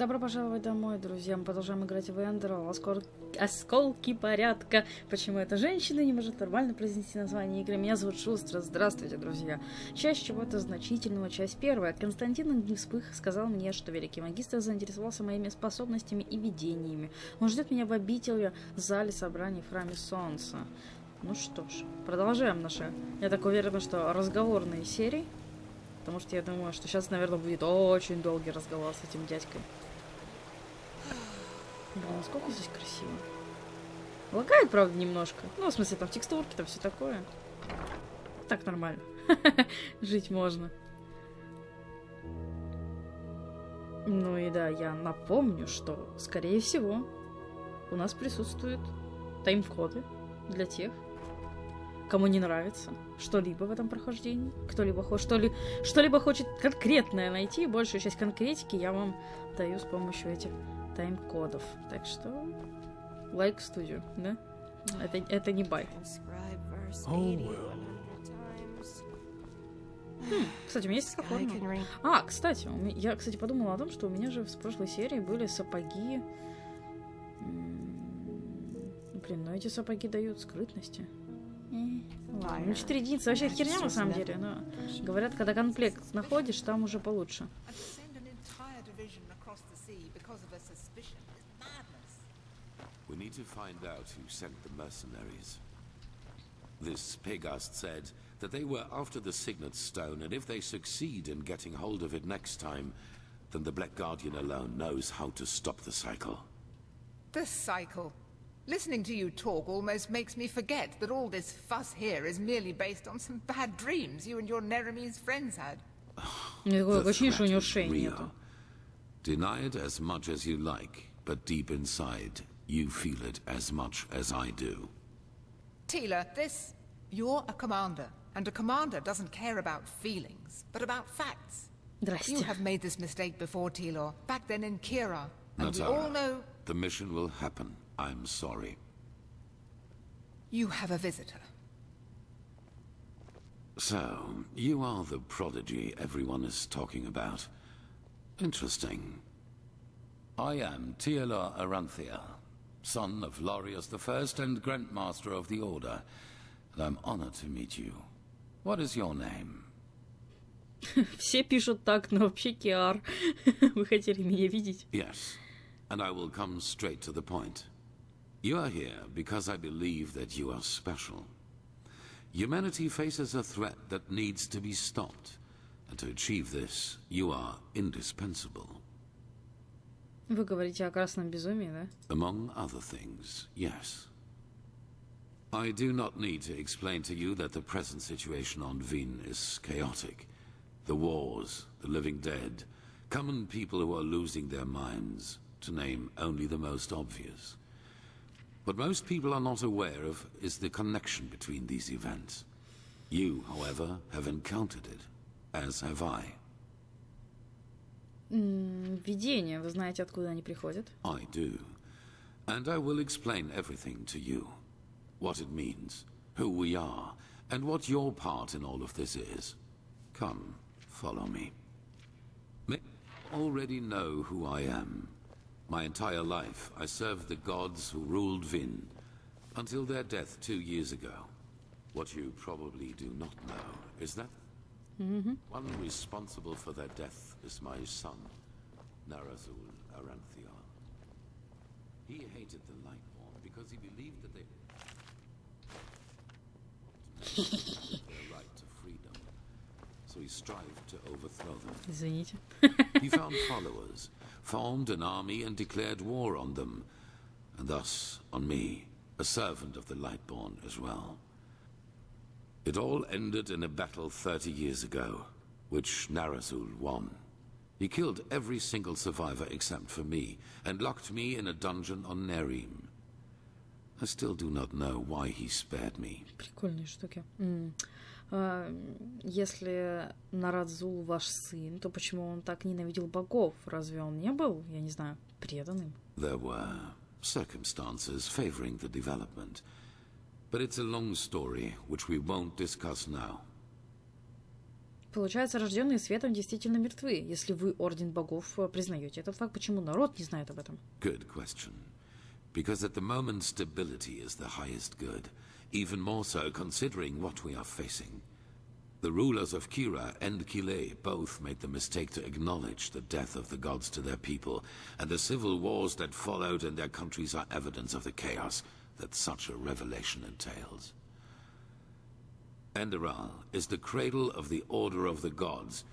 Добро пожаловать домой, друзья. Мы продолжаем играть в Эндер, осколки порядка. Почему эта женщина не может нормально произнести название игры? Меня зовут Шустра. Здравствуйте, друзья. Часть чего-то значительного, часть первая. Константин Огневспых сказал мне, что великий магистр заинтересовался моими способностями и видениями. Он ждет меня в обители, в зале собраний в храме Солнца. Ну что ж, продолжаем наши, я так уверена, что разговорные серии. Потому что я думаю, что сейчас, наверное, будет очень долгий разговор с этим дядькой. Блин, насколько здесь красиво. Лагает, правда, немножко. Ну, в смысле, там текстурки, там все такое. Так нормально. Жить можно. Ну и да, я напомню, что, скорее всего, у нас присутствуют тайм-коды для тех, кому не нравится что-либо в этом прохождении, кто-либо что-либо хочет конкретное найти, большую часть конкретики я вам даю с помощью этих тайм-кодов. Так что лайк в студию, да? Это не бай. Кстати, у меня есть такая форма. Кстати, я, подумала о том, что у меня же в прошлой серии были сапоги. Блин, но эти сапоги дают скрытности. Ну, 4 единицы вообще херня на самом деле, но говорят, когда комплект находишь, там уже получше. We need to find out who sent the mercenaries. This Pegast said that they were after the Signet Stone, and if they succeed in getting hold of it next time, then the Black Guardian alone knows how to stop the cycle. The cycle? Listening to you talk almost makes me forget that all this fuss here is merely based on some bad dreams you and your Neremese friends had. The threat is real. Deny it as much as you like, but deep inside, you feel it as much as I do. Tila, you're a commander, and a commander doesn't care about feelings, but about facts. You have made this mistake before, Tilor, back then in Kira, and Natara, we all know... The mission will happen. I'm sorry. You have a visitor. So, you are the prodigy everyone is talking about. Interesting. I am Teolar Aranthia, son of Lorius I and Grandmaster of the Order, and I'm honored to meet you. What is your name? Все пишут так, но вообще Киар. Вы хотели меня видеть? Yes, and I will come straight to the point. You are here because I believe that you are special. Humanity faces a threat that needs to be stopped, and to achieve this, you are indispensable. Вы говорите о красном безумии, да? Among other things, yes. I do not need to explain to you that the present situation on Vin is chaotic. The wars, the living dead, common people who are losing their minds, to name only the most obvious. What most people are not aware of is the connection between these events. You, however, have encountered it, as have I. Видения, вы знаете, откуда они приходят? I do. And I will explain everything to you. What it means, who we are, and what your part in all of this is. Come, follow me. You already know who I am. My entire life, I served the gods who ruled Vin, until their death 2 years ago. What you probably do not know is that one responsible for their death is my son, Narazul Aranthia. He hated the Lightborn because he believed that they their right to freedom, so he strived to overthrow them. Извините. He found followers, formed an army and declared war on them, and thus on me, a servant of the Lightborn as well. It all ended in a battle 30 years ago, which Narazul won. He killed every single survivor except for me, and locked me in a dungeon on Nerim. I still do not know why he spared me. Прикольные штуки. Если Нарадзул ваш сын, то почему он так ненавидел богов? Разве он не был, я не знаю, преданным? There were circumstances favoring the development, but it's a long story which we won't discuss now. Получается, рожденные светом действительно мертвы. Если вы, Орден Богов, признаете этот факт, почему народ не знает об этом? Good question. Because at the moment stability is the highest good. Even more so considering what we are facing. The rulers of Kira and Kile both made the mistake to acknowledge the death of the gods to their people, and the civil wars that followed in their countries are evidence of the chaos that such a revelation entails. Enderal is the cradle of the Order of the Gods,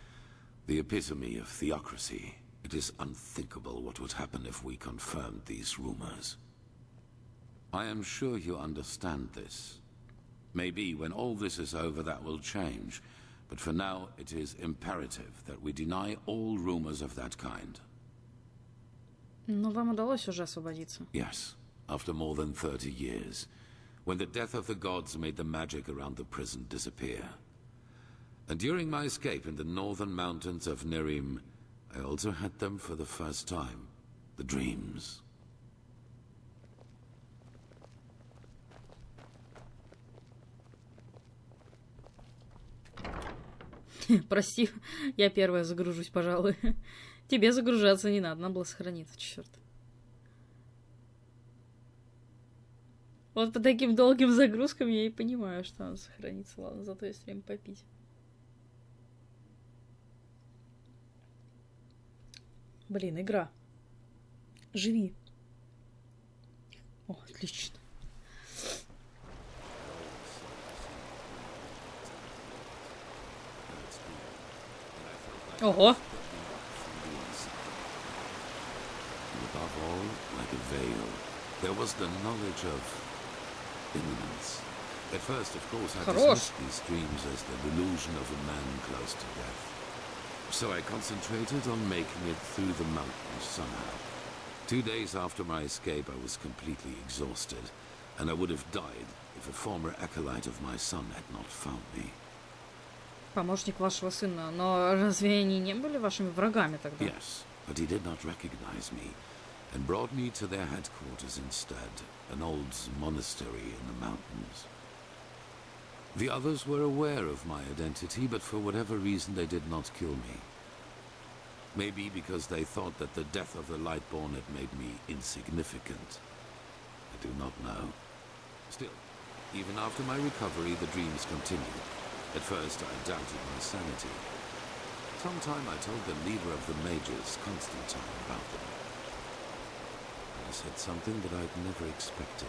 the epitome of theocracy. It is unthinkable what would happen if we confirmed these rumors. I am sure you understand this. Maybe when all this is over that will change, but for now it is imperative that we deny all rumors of that kind. Но вам удалось уже освободиться. Yes, after more than 30 years. When the death of the gods made the magic around the prison disappear. And during my escape in the northern mountains of Nerim, I also had them for the first time. The dreams. Прости, я первая загружусь, пожалуй. Тебе загружаться не надо было сохраниться, черт. Вот по таким долгим загрузкам я и понимаю, что надо сохраниться. Ладно, зато есть время попить. Блин, игра. Живи. О, отлично. Ого! Above all, like a veil, there was the knowledge of imminence. At first, of course, I dismissed these dreams as the delusion of a man close to death. So I concentrated on making it through the mountains somehow. 2 days after my escape, I was completely exhausted, and I would have died if a former acolyte of my son had not found me. Помощник вашего сына, но разве они не были вашими врагами тогда? Yes, but he did not recognize me, and brought me to their headquarters instead, an old monastery in the mountains. The others were aware of my identity, but for whatever reason they did not kill me. Maybe because they thought that the death of the Lightborn had made me insignificant. I do not know. Still, even after my recovery, the dreams continued. At first, I doubted my sanity. Sometime I told the leader of the mages, Constantine, about them. And he said something that I'd never expected.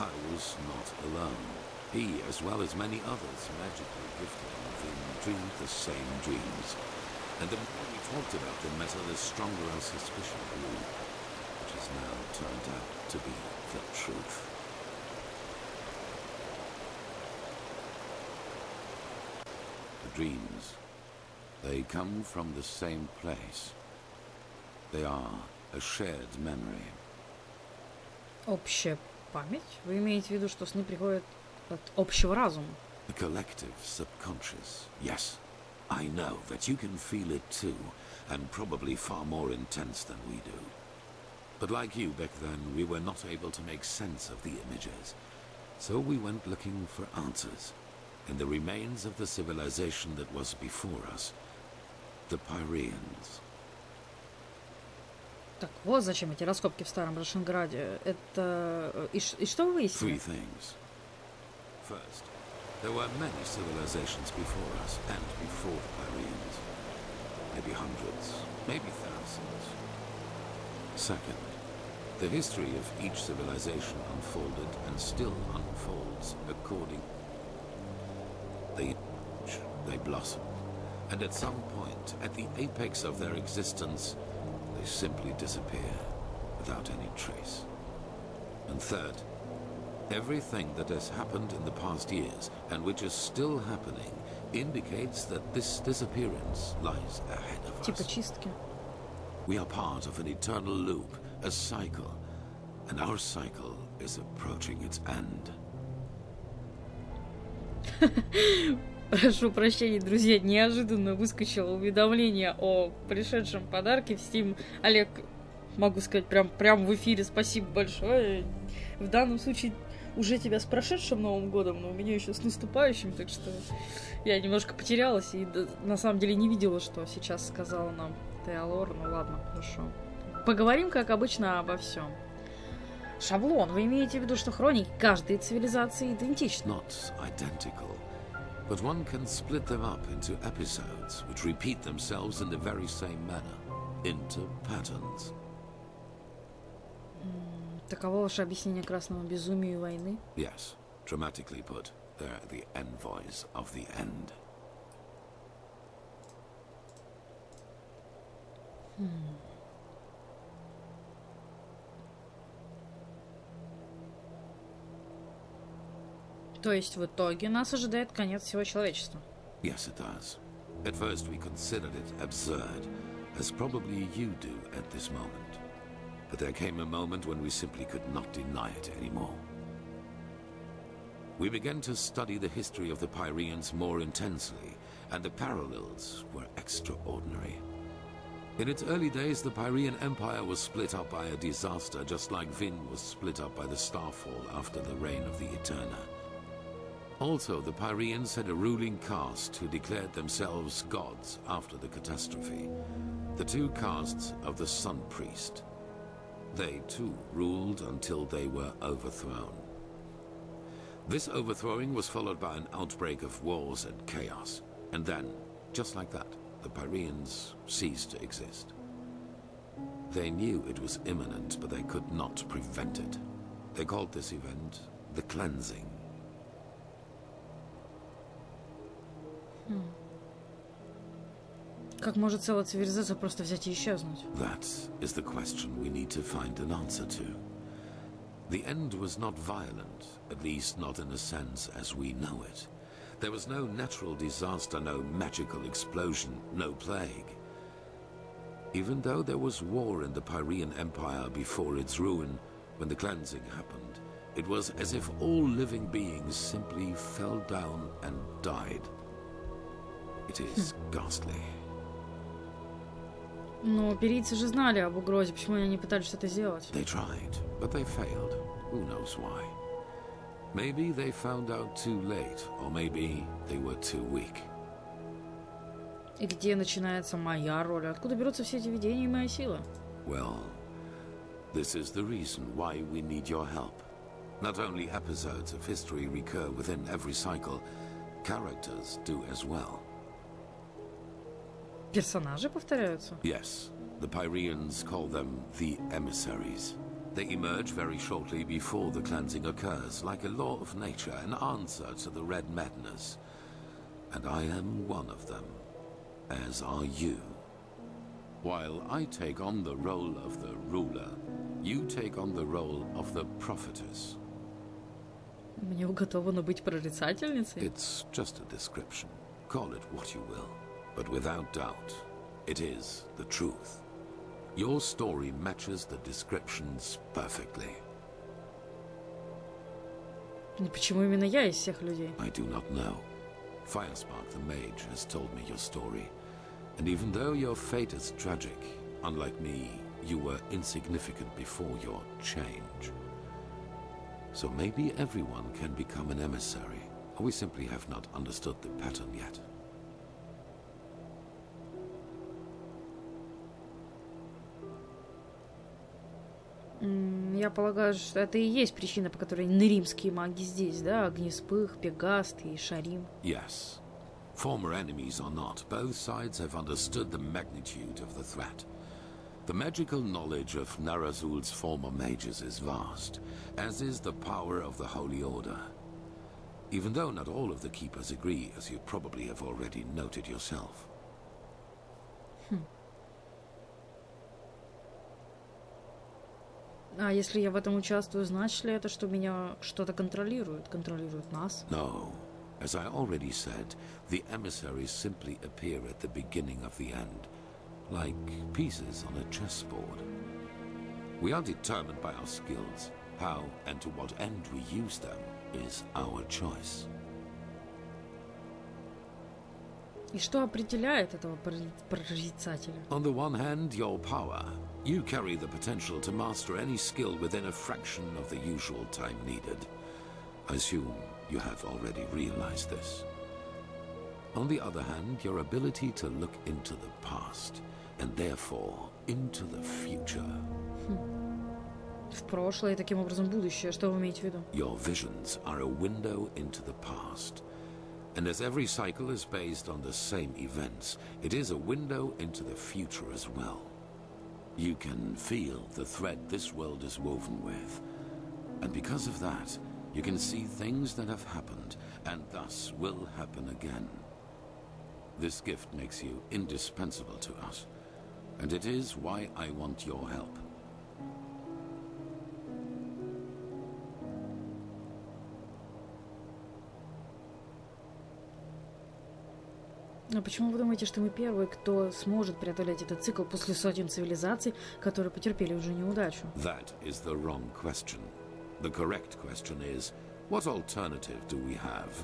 I was not alone. He, as well as many others, magically gifted and within dreamed the same dreams. And the more we talked about the matter, the stronger our suspicion grew, which has now turned out to be the truth. The dreams, they come from the same place. They are a shared memory. Общая память? Вы имеете в виду, что сны приходят от общего разума? The collective subconscious, yes. I know that you can feel it too, and probably far more intense than we do. But like you back then, we were not able to make sense of the images. So we went looking for answers in the remains of the civilization that was before us, the Pyreans. Так вот зачем эти раскопки в старом Рашенграде. Это... И что вы выяснили? 3 things. First, there were many civilizations before us and before the Pyreans. Maybe hundreds, maybe thousands. Second, the history of each civilization unfolded and still unfolds according. They blossom, and at some point, at the apex of their existence, they simply disappear without any trace. And third, everything that has happened in the past years, and which is still happening, indicates that this disappearance lies ahead of us. Типа чистки. We are part of an eternal loop, a cycle, and our cycle is approaching its end. Прошу прощения, друзья, неожиданно выскочило уведомление о пришедшем подарке в Steam. Олег, могу сказать, прям в эфире спасибо большое. В данном случае уже тебя с прошедшим Новым годом, но у меня еще с наступающим, так что я немножко потерялась и на самом деле не видела, что сейчас сказала нам Теолор. Ну ладно, хорошо. Поговорим, как обычно, обо всем. Шаблон. Вы имеете в виду, что хроники каждой цивилизации идентичны? Not identical, but one can split them up into episodes which repeat themselves in the very same manner, into patterns. Таково ваше объяснение красному безумию и войны? Yes, dramatically put, they're the envoys of the end. То есть в итоге нас ожидает конец всего человечества? Yes, it does. At first we considered it absurd, as probably you do at this moment. But there came a moment when we simply could not deny it anymore. We began to study the history of the Pyreans more intensely, and the parallels were extraordinary. In its early days, the Pyrean Empire was split up by a disaster, just like Vin was split up by the Starfall after the reign of the Eterna. Also, the Pyreans had a ruling caste who declared themselves gods after the catastrophe. The two castes of the Sun Priest. They, too, ruled until they were overthrown. This overthrowing was followed by an outbreak of wars and chaos. And then, just like that, the Pyreans ceased to exist. They knew it was imminent, but they could not prevent it. They called this event the Cleansing. Как может целая цивилизация просто взять и исчезнуть? That is the question we need to find an answer to. The end was not violent, at least not in a sense as we know it. There was no natural disaster, no magical explosion, no plague. Even though there was war in the Pyrean Empire before its ruin, when the cleansing happened, it was as if all living beings simply fell down and died. It is ghastly. Но перийцы же знали об угрозе, почему они не пытались что-то сделать? They tried, but they failed. Who knows why? Maybe they found out too late, or maybe they were too weak. И где начинается моя роль? Откуда берутся все эти видения и моя сила? Well, this is the reason why we need your help. Not only episodes of history recur within every cycle, characters do as well. Персонажи повторяются? Yes, the Pyreans call them the emissaries. They emerge very shortly before the cleansing occurs, like a law of nature, an answer to the Red Madness. And I am one of them, as are you. While I take on the role of the ruler, you take on the role of the prophetess. Мне уготовано быть прорицательницей? It's just a description. Call it what you will. But without doubt, it is the truth. Your story matches the descriptions perfectly. И почему именно я из всех людей? I do not know. Firespark the Mage has told me your story. And even though your fate is tragic, unlike me, you were insignificant before your change. So maybe everyone can become an emissary, or we simply have not understood the pattern yet. Я полагаю, что это и есть причина, по которой римские маги здесь, да? Огнеспых, Пегаст и Шарим. Yes. Former enemies or not, both sides have understood the magnitude of the threat. The magical knowledge of Narazul's former mages is vast, as is the power of the Holy Order. Even though not all of the Keepers agree, as you probably have already noted yourself. А если я в этом участвую, значит ли это, что меня что-то контролирует? Контролирует нас? No. As I already said, the emissaries simply appear at the beginning of the end, like pieces on a chessboard. We are determined by our skills. How and to what end we use them is our choice. И что определяет этого прорицателя? On the one hand, your power. You carry the potential to master any skill within a fraction of the usual time needed. I assume you have already realized this. On the other hand, your ability to look into the past, and therefore into the future. В прошлое и таким образом будущее. Что вы имеете в виду? Your visions are a window into the past. And as every cycle is based on the same events, it is a window into the future as well. You can feel the thread this world is woven with. And because of that, you can see things that have happened, and thus will happen again. This gift makes you indispensable to us, and it is why I want your help. А почему вы думаете, что мы первые, кто сможет преодолеть этот цикл после сотен цивилизаций, которые потерпели уже неудачу? That is the wrong question. The correct question is, what alternative do we have?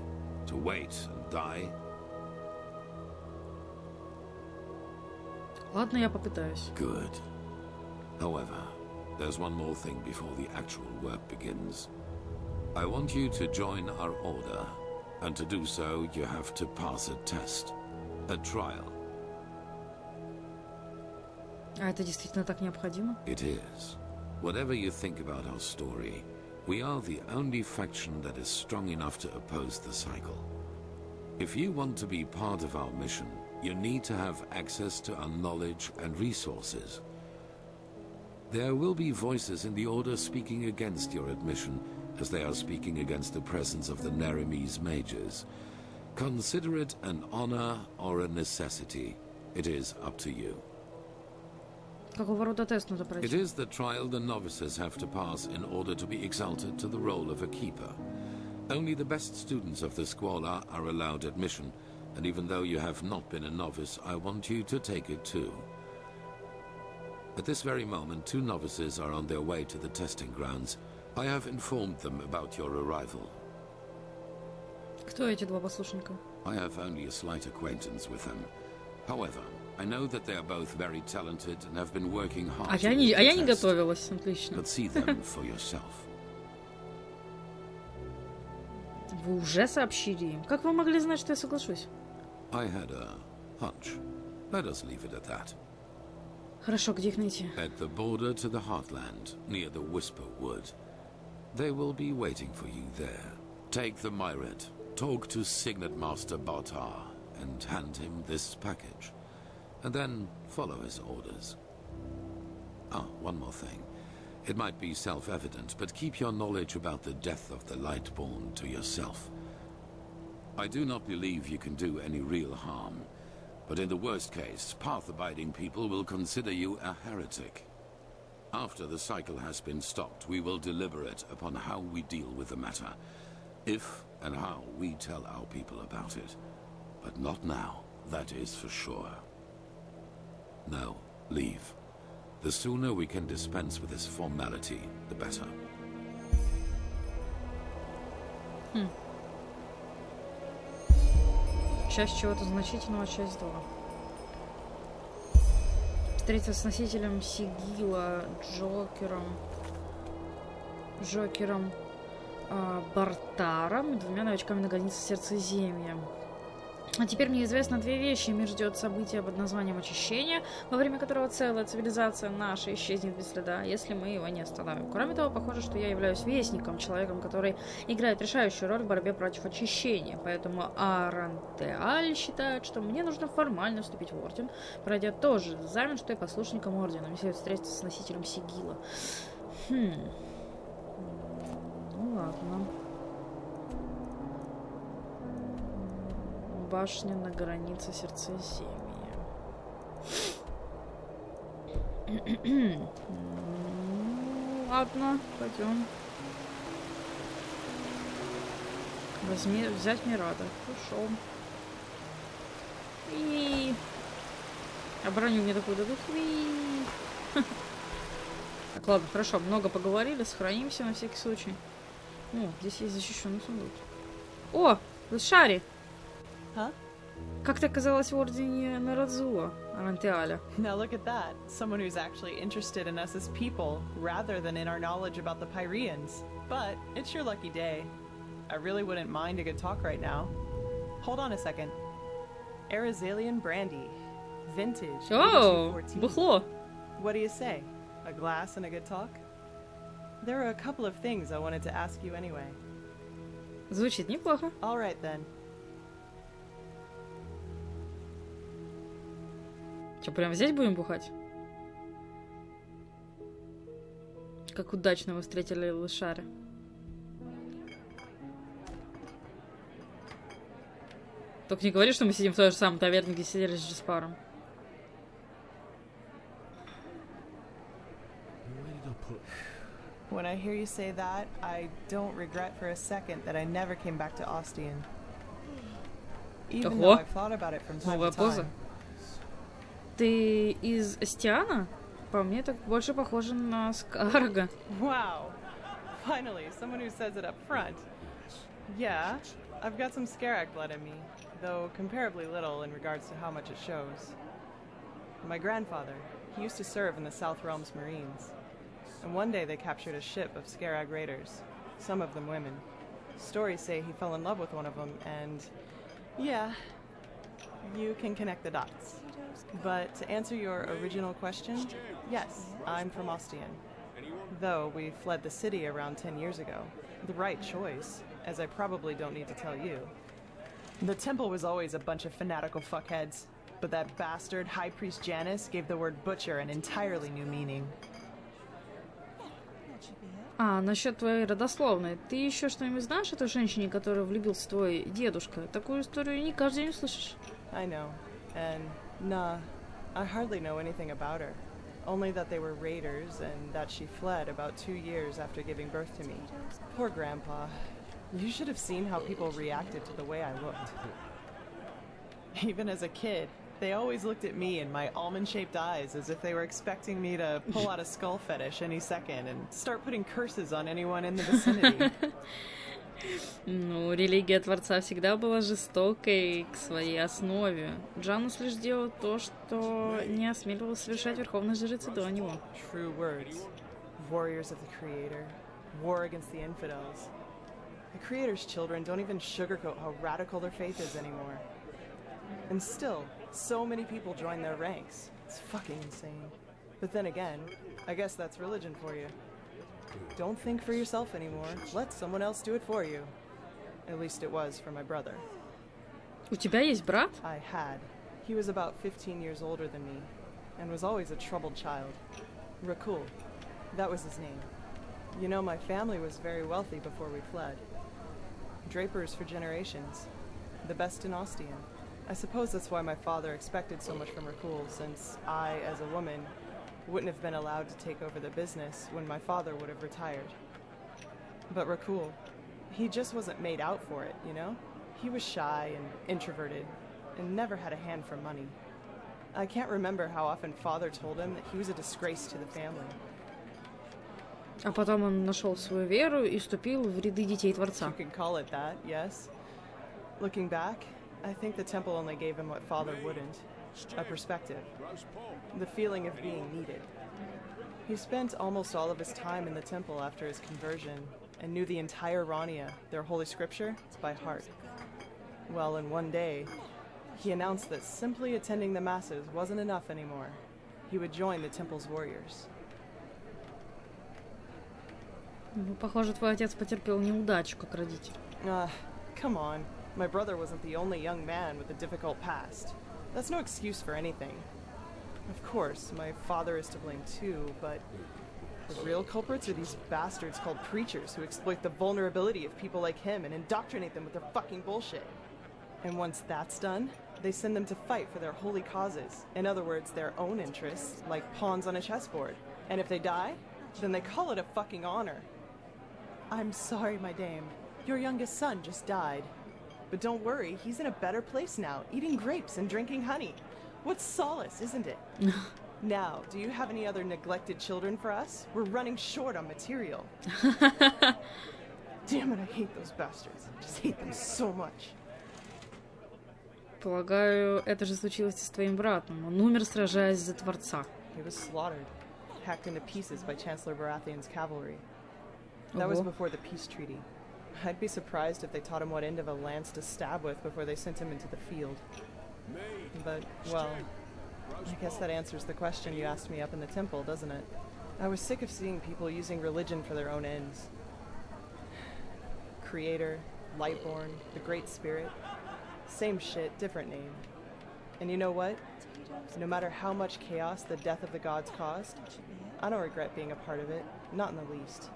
To wait and die? Ладно, я попытаюсь. Good. However, there's one more thing before the actual work begins. I want you to join our order, and to do so, you have to pass a test. A trial. А это действительно так необходимо? It is. Whatever you think about our story, we are the only faction that is strong enough to oppose the cycle. If you want to be part of our mission, you need to have access to our knowledge and resources. There will be voices in the Order speaking against your admission, as they are speaking against the presence of the Neremese mages. Consider it an honor or a necessity. It is up to you. Какого рода тест надо It пройти? is the trial the novices have to pass in order to be exalted to the role of a keeper. Only the best students of the Squalor are allowed admission, and even though you have not been a novice, I want you to take it too. At this very moment, 2 novices are on their way to the testing grounds. I have informed them about your arrival. Кто эти два послушника? I have only a slight acquaintance with them. However, I know that they are both very talented and have been working hard. А я не готовилась, отлично. But see them for yourself. Вы уже сообщили им? Как вы могли знать, что я соглашусь? I had a hunch. Let us leave it at that. Хорошо, где их найти? At the border to the Heartland, near the Whisper Wood. They will be waiting for you there. Take the Myret, talk to Signet Master Bartar, and hand him this package. And then follow his orders. Ah, one more thing. It might be self-evident, but keep your knowledge about the death of the Lightborn to yourself. I do not believe you can do any real harm, but in the worst case, path-abiding people will consider you a heretic. After the cycle has been stopped, we will deliberate upon how we deal with the matter, if and how we tell our people about it. But not now, that is for sure. No, leave. The sooner we can dispense with this formality, the better. Часть чего-то значительного, часть 2. Встретиться с носителем сигила Джокером Бартаром и 2 новичками на границе Сердцеземья. А теперь мне известно 2 вещи. Мир ждет события под названием Очищение, во время которого целая цивилизация наша исчезнет без следа, если мы его не остановим. Кроме того, похоже, что я являюсь вестником, человеком, который играет решающую роль в борьбе против Очищения. Поэтому Арантеаль считает, что мне нужно формально вступить в Орден, пройдя тот же экзамен, что и послушникам Ордена. Мне следует встретиться с носителем сигила. Ну ладно. Башня на границе Сердцеземья. Ладно, пойдем. Взять Мирада. Хорошо. И а броню мне такую дадут. Так, ладно, хорошо, много поговорили, сохранимся на всякий случай. О, здесь есть защищенный сундук. О, Шари! Huh? Как ты оказалась в Ордене Нарадзуа, Арантеаля? Now look at that. Someone who's actually interested in us as people, rather than in our knowledge about the Pyreans. But it's your lucky day. I really wouldn't mind a good talk right now. Hold on a second. Arizalian brandy. Vintage. О, 1814. бухло. What do you say? A glass and a good talk? There are a couple of things I wanted to ask you anyway. Звучит неплохо. All right then. Что, прям здесь будем бухать? Как удачно вы встретили лошары. Только не говори, что мы сидим в той же самой таверне, где сидели с Джеспаром. When I hear you say that, I don't regret for a second that I never came back to Ostian. Even though I've thought about it from time to time. Ты из Остиана? По мне так больше похоже на Скарга. Wow. Finally, someone who says it up front. Yeah, I've got some Scarag blood in me, though comparably little in regards to how much it shows. My grandfather, he used to serve in the South Realms Marines. And one day they captured a ship of Scarag raiders, some of them women. Stories say he fell in love with one of them, and yeah, you can connect the dots. But to answer your original question, yes, I'm from Ostian. Though we fled the city around 10 years ago. The right choice, as I probably don't need to tell you. The temple was always a bunch of fanatical fuckheads, but that bastard High Priest Janus gave the word butcher an entirely new meaning. А, насчет твоей родословной. Ты еще что-нибудь знаешь о той женщине, которую влюбился твой дедушка? Такую историю не каждый день услышишь. I know. And, nah, I hardly know anything about her. Only that they were raiders and that she fled about 2 years after giving birth to me. Poor Grandpa. You should have seen how people reacted to the way I looked. Even as a kid, they always looked at me and my almond-shaped eyes as if they were expecting me to pull out a skull fetish any second and start putting curses on anyone in the vicinity. Ну, религия Творца всегда была жестокой к своей основе. Джанус лишь делал то, что не осмеливалась совершать верховная жрица до него. True words. Warriors of the Creator. War against the infidels. The Creator's children don't even sugarcoat how radical their faith is anymore. And still, so many people join their ranks. It's fucking insane. But then again, I guess that's religion for you. Don't think for yourself anymore. Let someone else do it for you. At least it was for my brother. У тебя есть брат? I had. He was about 15 years older than me, and was always a troubled child. Rakul. That was his name. You know, my family was very wealthy before we fled. Drapers for generations. The best in Ostian. I suppose that's why my father expected so much from Rakul, since I, as a woman, wouldn't have been allowed to take over the business when my father would have retired. But Rakul, he just wasn't made out for it, you know? He was shy and introverted, and never had a hand for money. I can't remember how often father told him that he was a disgrace to the family. А потом он нашел свою веру и вступил в ряды детей Творца. You can call it that, yes. Looking back, I think the temple only gave him what father wouldn't. A perspective. The feeling of being needed. He spent almost all of his time in the temple after his conversion, and knew the entire Rania, their holy scripture, by heart. Well, in one day, he announced that simply attending the masses wasn't enough anymore. He would join the temple's warriors. Ну, похоже, твой отец потерпел неудачу как родитель. Come on. My brother wasn't the only young man with a difficult past. That's no excuse for anything. Of course, my father is to blame too, but the real culprits are these bastards called preachers who exploit the vulnerability of people like him and indoctrinate them with their fucking bullshit. And once that's done, they send them to fight for their holy causes. In other words, their own interests, like pawns on a chessboard. And if they die, then they call it a fucking honor. I'm sorry, my dame. Your youngest son just died. But don't worry, he's in a better place now, eating grapes and drinking honey. What solace, isn't it? Now, do you have any other neglected children for us? We're running short on material. Damn it, I hate those bastards. I just hate them so much. Полагаю, это же случилось и с твоим братом. Он умер, сражаясь за Творца. He was slaughtered, hacked into pieces by Chancellor Baratheon's cavalry. That was before the peace treaty. I'd be surprised if they taught him what end of a lance to stab with before they sent him into the field. But, well, I guess that answers the question you asked me up in the temple, doesn't it? I was sick of seeing people using religion for their own ends. Creator, Lightborn, the Great Spirit. Same shit, different name. And you know what? No matter how much chaos the death of the gods caused, I don't regret being a part of it, not in the least.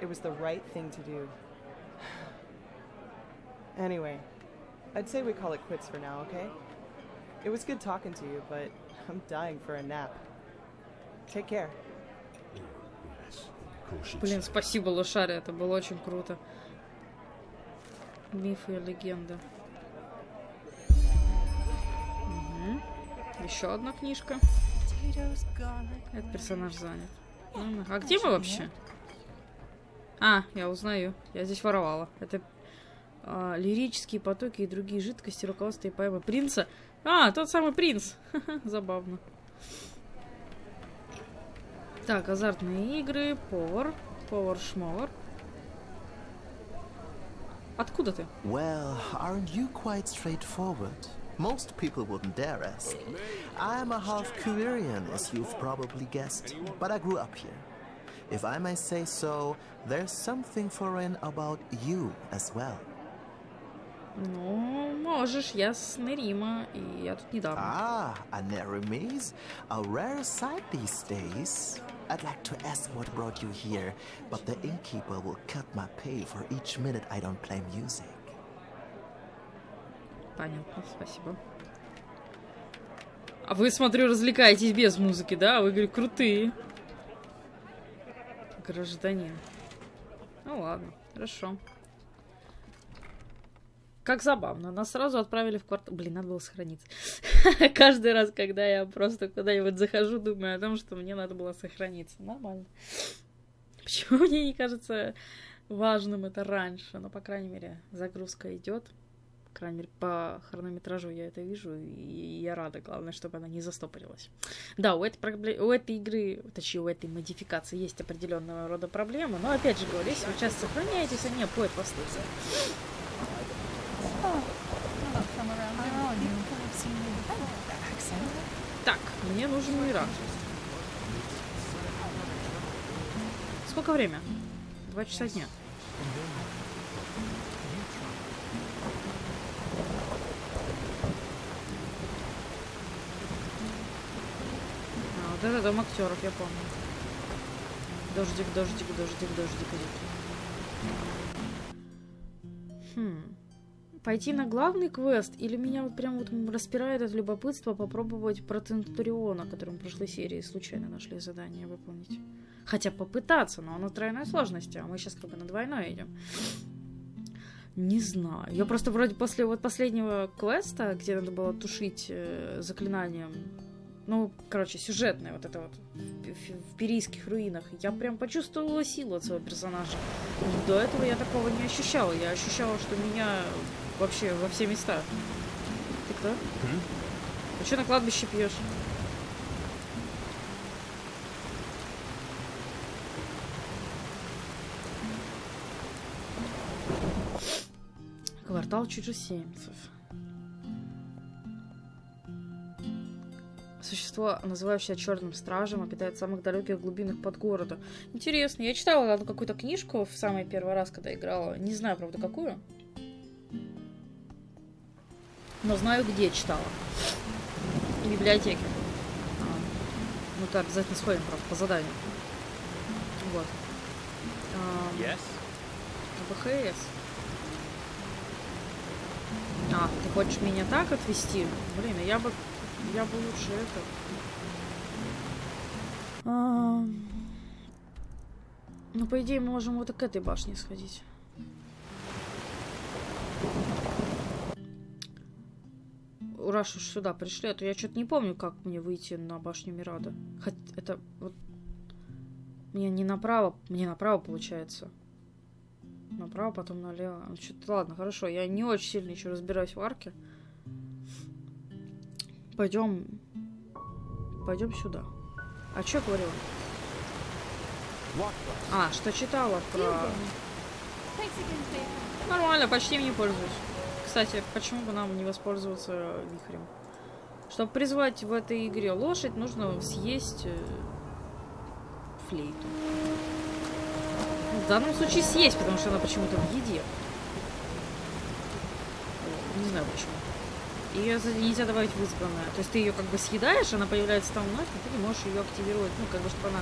It was the right thing to do. Anyway, I'd say we call it quits for now, okay? It was good talking to you, but I'm dying for a nap. Take care. Блин, спасибо, лошари, это было очень круто. Мифы и легенды. Угу. Еще одна книжка. Этот персонаж занят. А где мы вообще? А, я узнаю. Я здесь воровала. Это лирические потоки и другие жидкости, руководство и поэма принца. А, тот самый принц. Забавно. Так, азартные игры, повар-шмовар. Откуда ты? Well, aren't you quite straightforward? Most people wouldn't dare ask. I'm a half Kuvirian, as you've probably guessed, but I grew up here. If I may say so, there's something foreign about you as well. Ну, можешь, я с Нерима, и я тут недавно. Ah, a Nerimes? A rare sight these days. I'd like to ask what brought you here, but the innkeeper will cut my pay for each minute I don't play music. Понятно, спасибо. А вы, смотрю, развлекаетесь без музыки, да? Вы, говорю, крутые. Гражданин. Ну ладно, хорошо. Как забавно. Нас сразу отправили в квартал. Блин, надо было сохраниться. Каждый раз, когда я просто куда-нибудь захожу, думаю о том, что мне надо было сохраниться. Нормально. Почему мне не кажется важным это раньше? Но, по крайней мере, загрузка идет. По крайней мере, по хронометражу я это вижу, и я рада. Главное, чтобы она не застопорилась. Да, у этой игры, точнее, у этой модификации есть определенного рода проблемы. Но, опять же говорю, если вы часто сохраняетесь, они обходят послушать. Так, мне нужен Мираж. Сколько время? 2 часа дня. А, вот это дом актеров, я помню. Дождик, дождик, дождик, дождик идет. Пойти на главный квест, или меня вот прям вот распирает от любопытства попробовать про Центуриона, которым в прошлой серии случайно нашли задание выполнить. Хотя попытаться, но оно тройной сложности, а мы сейчас как бы на двойной идем. Не знаю. Я просто вроде после вот последнего квеста, где надо было тушить заклинанием, ну, короче, сюжетное вот это вот в Пирийских руинах, я прям почувствовала силу от своего персонажа. До этого я такого не ощущала. Я ощущала, что меня вообще во все места. Ты кто? А что на кладбище пьешь? Квартал чужеземцев. Существо, называющее Черным Стражем, обитает в самых далеких глубинах под городом. Интересно, я читала одну какую-то книжку в самый первый раз, когда играла. Не знаю, правда, какую. Но знаю, где читала. В библиотеке. Ну, то обязательно сходим, правда, по заданию. Вот. БХС. А, ты хочешь меня так отвезти? Блин, я бы лучше это... Ну, по идее, мы можем вот к этой башне сходить. Раз уж сюда пришли, а то я что-то не помню, как мне выйти на башню Мирада. Хотя это вот... Мне не направо, мне направо получается. Направо, потом налево. Ну, что-то, ладно, хорошо. Я не очень сильно еще разбираюсь в арке. Пойдем сюда. А что говорила? А, что читала про... Нормально, почти не пользуюсь. Кстати, почему бы нам не воспользоваться вихрем? Чтобы призвать в этой игре лошадь, нужно съесть флейту. В данном случае съесть, потому что она почему-то в еде. Не знаю почему. Ее нельзя добавить в избранное. То есть ты ее как бы съедаешь, она появляется там вновь, но ты не можешь ее активировать. Ну, как бы, чтобы она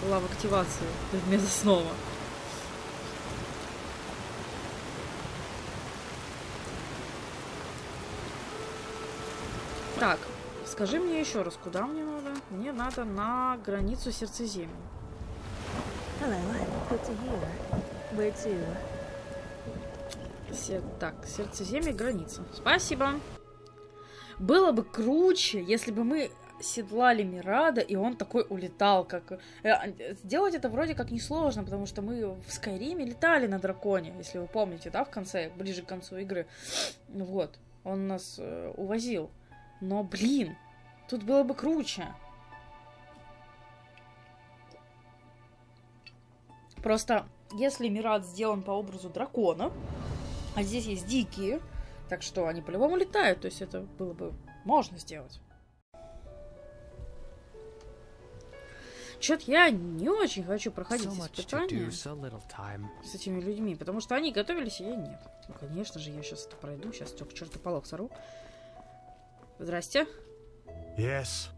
была в активации вместо снова. Так, скажи мне еще раз, куда мне надо? Мне надо на границу Сердцеземья. Hello, good to hear. Where to? Так, Сердцеземье, граница. Спасибо. Было бы круче, если бы мы седлали Мирада, и он такой улетал, как... Сделать это вроде как несложно, потому что мы в Скайриме летали на драконе, если вы помните, да, в конце, ближе к концу игры. Вот, он нас увозил. Но, блин, тут было бы круче. Просто, если Мирад сделан по образу дракона, а здесь есть дикие, так что они по-любому летают, то есть это было бы можно сделать. Чё-то я не очень хочу проходить испытания с этими людьми, потому что они готовились, а я нет. Ну, конечно же, я сейчас это пройду, сейчас к чертополох сору. Здрасте. Yes.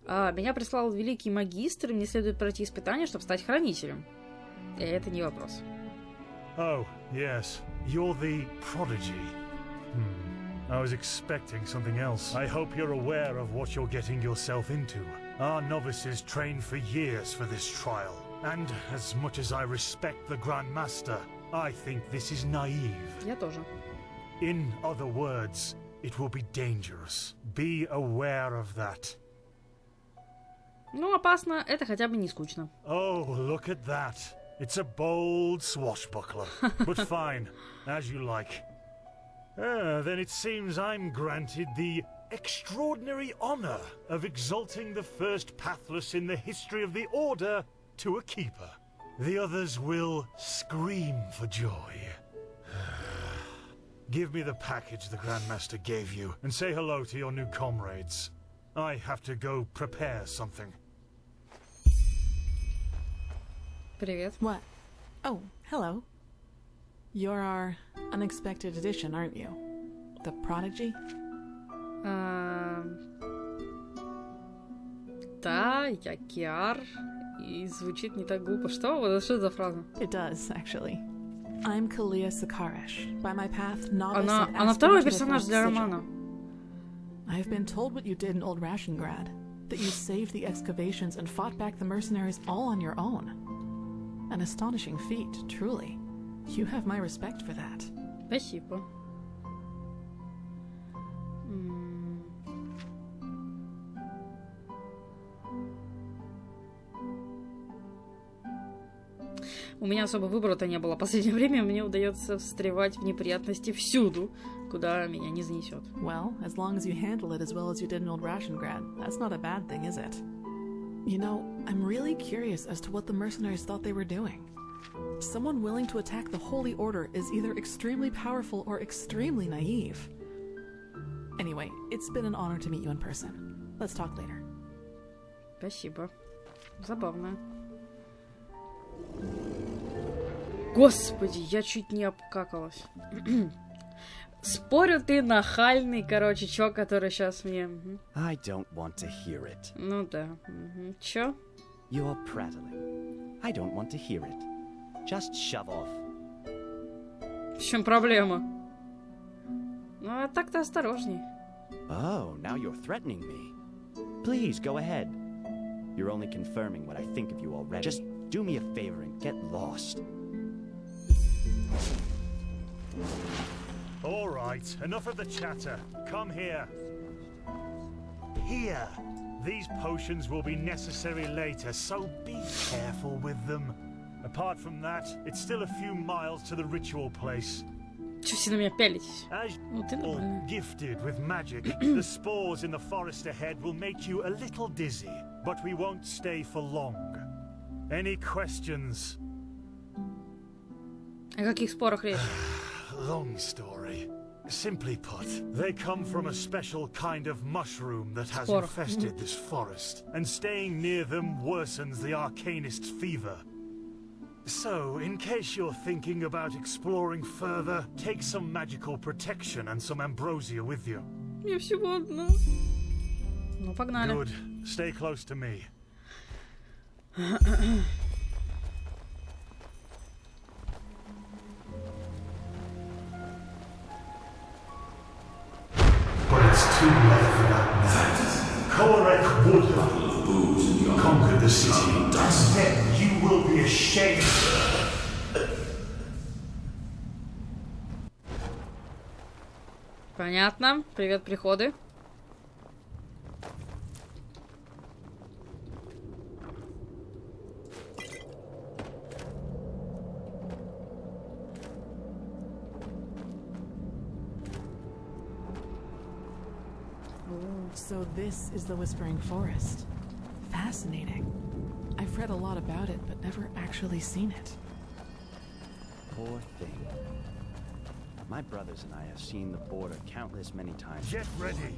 Меня прислал великий магистр, и мне следует пройти испытание, чтобы стать хранителем. И это не вопрос. Oh, yes. You're the prodigy. I was expecting something else. I hope you're aware of what you're getting yourself into. Our novices trained for years for this trial. And as much as I respect the Grand Master, I think this is naive. Я тоже. In other words, it will be dangerous. Be aware of that. Ну, опасно, это хотя бы не скучно. Oh, look at that. It's a bold swashbuckler. But fine, as you like. Then it seems I'm granted the extraordinary honor of exalting the first Pathless in the history of the Order to a keeper. The others will scream for joy. Give me the package the Grandmaster gave you, and say hello to your new comrades. I have to go prepare something. Привет. What? Oh, hello. You're our unexpected addition, aren't you? The prodigy? Да, я Киар. И звучит не так глупо. Что? Что за фраза? It does, actually. I'm Kalia Sakaresh. By my path, novice and Она второй aspirant to the персонаж first для sigil. романа. I've been told what you did in Old Rashengrad. That you saved the excavations and fought back the mercenaries all on your own. An astonishing feat, truly. You have my respect for that. Спасибо. У меня особо выбора-то не было. В последнее время мне удается встревать в неприятности всюду, куда меня не занесет. Well, as long as you handle it as well as you did in Old Rashengrad, that's not a bad thing, is it? You know, I'm really curious as to what the mercenaries thought they were doing. Someone willing to attack the Holy Order is either extremely powerful or extremely naive. Anyway, it's been an honor to meet you in person. Let's talk later. Спасибо. Забавно. Господи, я чуть не обкакалась. Спорю, ты нахальный, короче, чё, который сейчас мне... I don't want to hear it. Ну да. Чё? You're prattling. I don't want to hear it. Just shove off. В чем проблема? Ну, а так-то осторожней. Oh, now you're threatening me. Please, go ahead. You're only confirming what I think of you already. Just do me a favor and get lost. All right, enough of the chatter. Come here. Here. These potions will be necessary later, so be careful with them. Apart from that, it's still a few miles to the ritual place. Чё все на меня пялитесь? As Ну, ты you're нормально. gifted with magic, the spores in the forest ahead will make you a little dizzy, but we won't stay for long. Any questions? О каких спорах речь? Long story. Simply put, they come from a special kind of mushroom that has infested this forest, and staying near them worsens the arcanist's fever. So, in case you're thinking about exploring further, take some magical protection and some ambrosia with you. Мне всего одна. Ну, погнали. Good. Stay close to me. But it's too late for that now. Korek would have conquered the city, and then you will be ashamed. Понятно. Привет, приходы. So this is the Whispering Forest. Fascinating. I've read a lot about it, but never actually seen it. Poor thing. My brothers and I have seen the border countless many times. Get ready.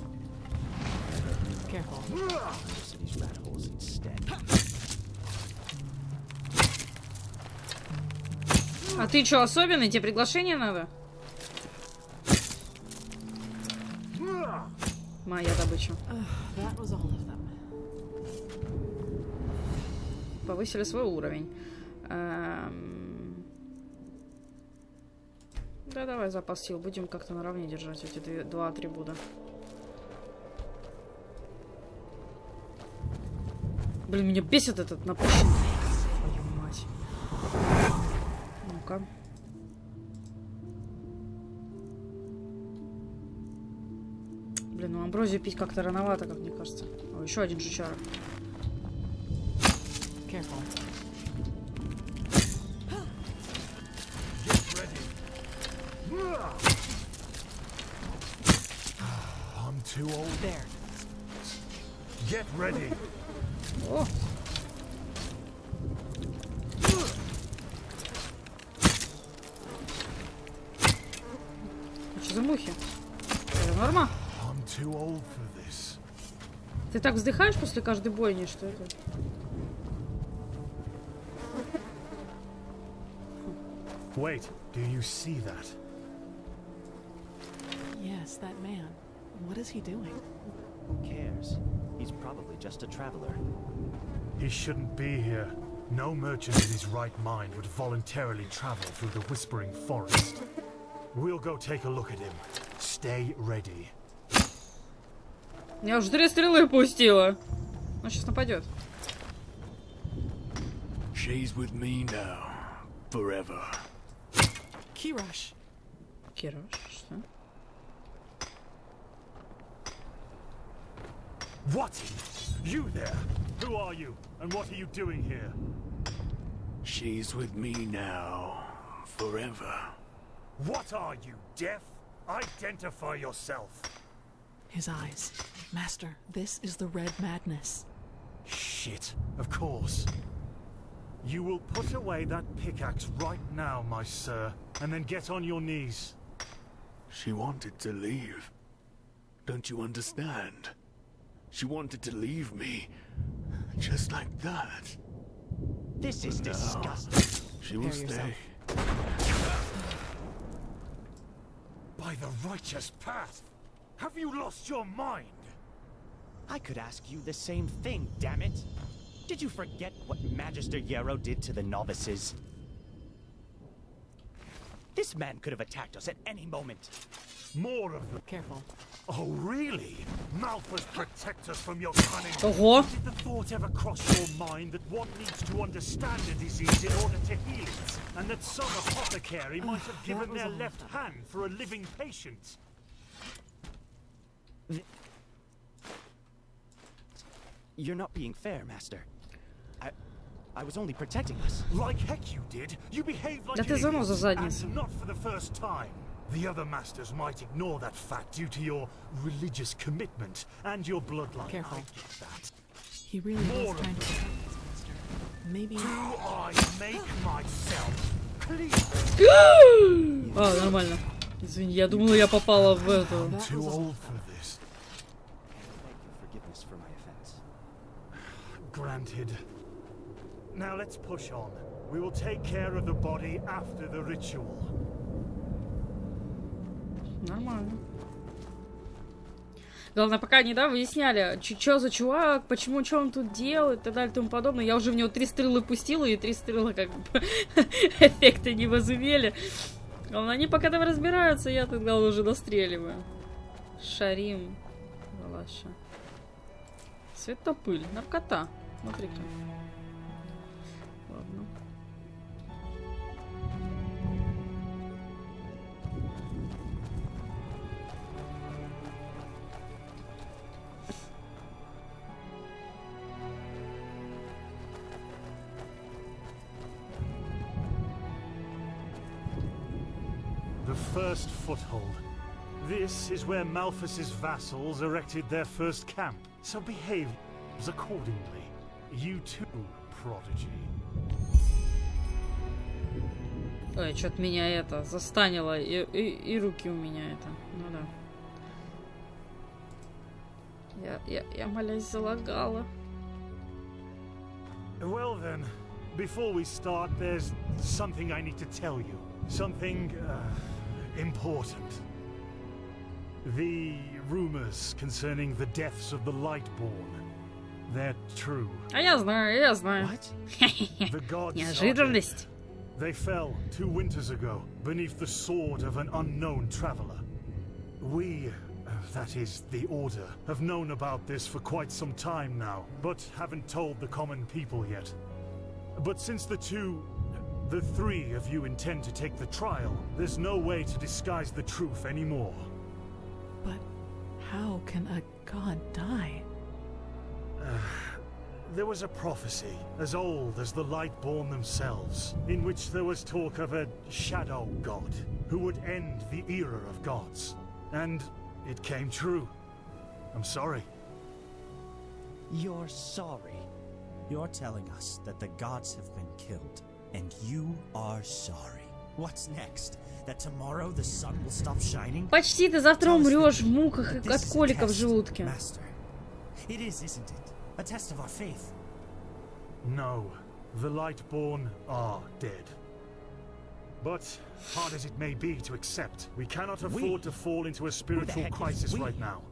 Careful. To these rat holes instead. А ты чё, особенный? Тебе приглашение надо? Моя добыча. That was all of them. Повысили свой уровень. Да, давай запас сил. Будем как-то наравне держать эти два атрибута. Блин, меня бесит этот напыщенный. Твою мать. Ну-ка. Блин, ну амброзию пить как-то рановато, как мне кажется. О, еще один жучара. Careful. I'm too old. There. Get ready. О! Что за мухи? Это норма? Too old for this. Ты так вздыхаешь после каждой бойни, что это? Wait, do you see that? Yes, that man. What is he doing? Who cares? He's probably just a traveler. He shouldn't be here. No merchant in his right mind would voluntarily travel through the Whispering Forest. We'll go take a look at him. Stay ready. Я уже 3 стрелы пустила. Он сейчас нападет. She's with me now, forever. Kirosh. Kirosh, что? What? You there? Who are you? And what are you doing here? She's with me now, forever. What are you, deaf? Identify yourself. His eyes. Master, this is the Red Madness. Shit, of course. You will put away that pickaxe right now, my sir, and then get on your knees. She wanted to leave. Don't you understand? She wanted to leave me, just like that. This is disgusting. She will stay. By the righteous path! Have you lost your mind? I could ask you the same thing, damn it! Did you forget what Magister Yarrow did to the novices? This man could have attacked us at any moment. More of them. Careful. Oh, really? Malphas protect us from your cunning. Ого! Did the thought ever cross your mind that one needs to understand a disease in order to heal it? And that some apothecary might have given their left hand for a living patient? You're not being fair, Master. I was only protecting us. Like heck you did. You behaved like Да ты заноза задница. and not for the first time. The other masters might ignore that fact due to your religious commitment and your bloodline. Careful. I get that. He really was trying to protect us, Master. Maybe... Do I make myself А, нормально. Извини, я думала, я попала в эту. Granted. Now let's push on. We will take care of the body after the ritual. Нормально. Главное, пока не, да, выясняли, что за чувак, почему, что он тут делает, и так далее, и тому подобное. Я уже в него 3 стрелы пустила, и 3 стрелы как бы эффекта не возымели. Главное, они пока там разбираются, я тогда уже достреливаю. Шарим. Валаша. Светопыль. Наркота. Смотри-ка. Ладно. The first foothold. This is where Malphas's vassals erected their first camp, so behave accordingly. You too, Prodigy. Ой, что-то меня это застанило, и руки у меня это. Ну да. Я молясь, залагала. Well then, before we start, there's something I need to tell you. Something important. The rumors concerning the deaths of the Lightborn, they're true. А я знаю. The gods Неожиданность. They fell 2 winters ago beneath the sword of an unknown traveler. We, that is, the Order, have known about this for quite some time now, but haven't told the common people yet. But since the 3 of you intend to take the trial, there's no way to disguise the truth anymore. But how can a god die? There was a prophecy, as old as the Lightborn themselves, in which there was talk of a shadow god, who would end the era of gods. And it came true. I'm sorry. You're sorry? You're telling us that the gods have been killed, and you are sorry. What's next? That tomorrow the sun will stop shining? Почти ты завтра умрешь в муках и от колика в желудке. Master. It is, isn't it? A test of our faith. No, the Lightborn are dead. But, hard as it may be to accept, we cannot afford to fall into a spiritual crisis right now.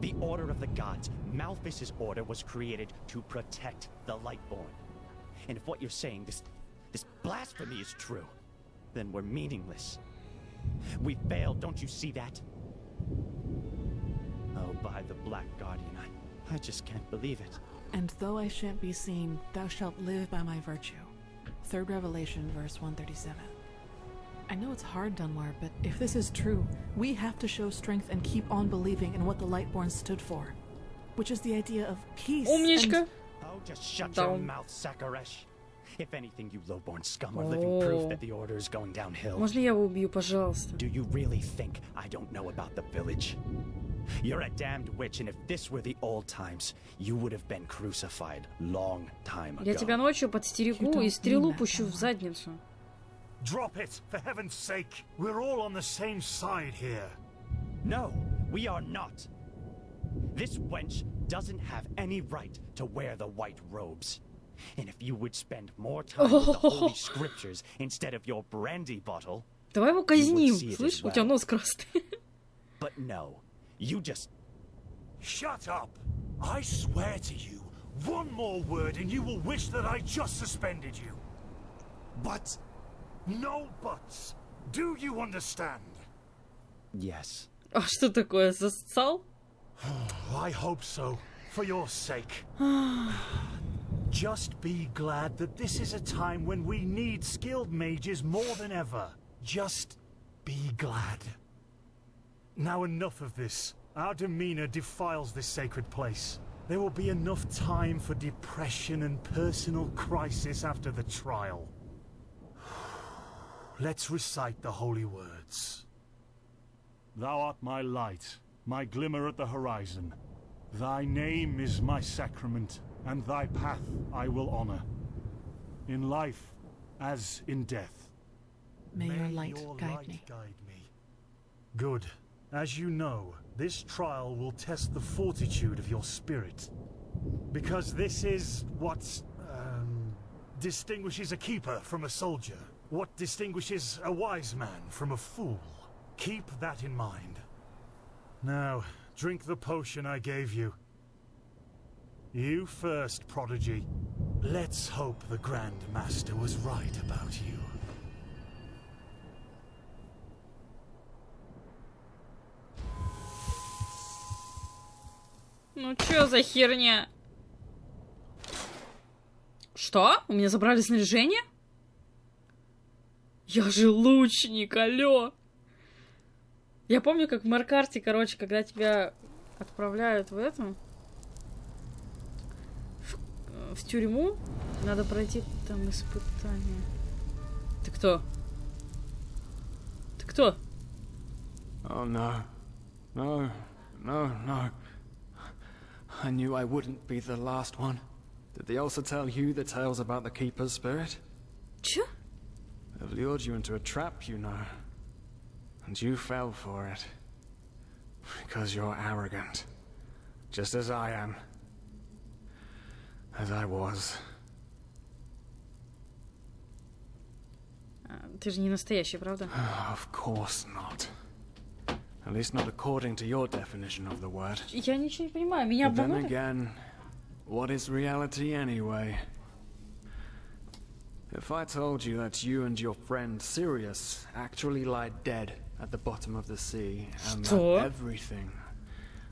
The Order of the Gods, Malphas's order, was created to protect the Lightborn. And if what you're saying, this blasphemy is true, then we're meaningless. We failed, don't you see that? Oh, by the Black Guardian, I just can't believe it. And though I shan't be seen, thou shalt live by my virtue. 3rd Revelation, verse 137. I know it's hard, Dunmar, but if this is true, we have to show strength and keep on believing in what the Lightborn stood for. Which is the idea of peace. Умничка. Oh, just shut your mouth, Sakaresh. If anything, you lowborn scum are living proof that the Order is going downhill. Можно я его убью, пожалуйста? Do you really think I don't know about the village? You're a damned witch, and if this were the old times, you would have been crucified long time ago. Я тебя ночью подстерегу и стрелу пущу в задницу. Drop it, for heaven's sake. We're all on the same side here. No, we are not. This wench doesn't have any right to wear the white robes. And if you would spend more time with the holy scriptures instead of your brandy bottle, давай его казним. Слышь, у тебя нос красный. But no, you just... Shut up! I swear to you, one more word and you will wish that I just suspended you. But... No buts. Do you understand? Yes. А что такое, зассал? I hope so, for your sake. Just be glad that this is a time when we need skilled mages more than ever. Just be glad. Now enough of this. Our demeanor defiles this sacred place. There will be enough time for depression and personal crisis after the trial. Let's recite the holy words. Thou art my light, my glimmer at the horizon. Thy name is my sacrament, and thy path I will honor. In life, as in death. May your light guide me. Good. As you know, this trial will test the fortitude of your spirit. Because this is what distinguishes a keeper from a soldier. What distinguishes a wise man from a fool. Keep that in mind. Now, drink the potion I gave you. You first, Prodigy. Let's hope the Grand Master was right about you. Ну чё за херня? Что? У меня забрали снаряжение? Я же лучник, алё! Я помню, как в Маркарте, короче, когда тебя отправляют в эту... В тюрьму, надо пройти там испытание. Ты кто? Ты кто? Oh no. No. I knew I wouldn't be the last one. Did they also tell you the tales about the Keeper's spirit? Чё? They've lured you into a trap, you know. And you fell for it. Because you're arrogant. Just as I am. As I was. Ты же не настоящий, правда? Of course not. At least not according to your definition of the word. Я ничего не понимаю, меня But then обманули? again, what is reality anyway? If I told you that you and your friend Sirius actually lie dead at the bottom of the sea, and that everything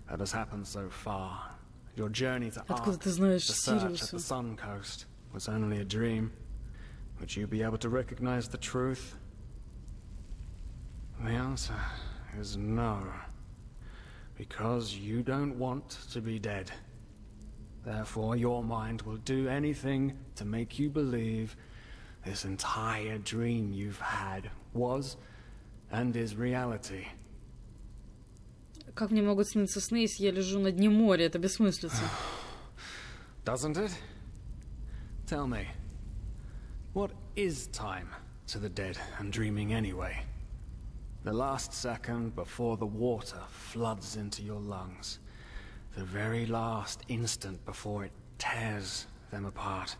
that has happened so far, your journey to Ark, Откуда ты знаешь the search at Сириуса? the Sun Coast, was only a dream, would you be able to recognize the truth? The answer is no. Because you don't want to be dead. Therefore, your mind will do anything to make you believe this entire dream you've had was and is reality. Как мне могут сниться сны, если я лежу на дне моря? Это бессмыслица. Doesn't it? Tell me, what is time to the dead and dreaming anyway? The last second before the water floods into your lungs. The very last instant before it tears them apart.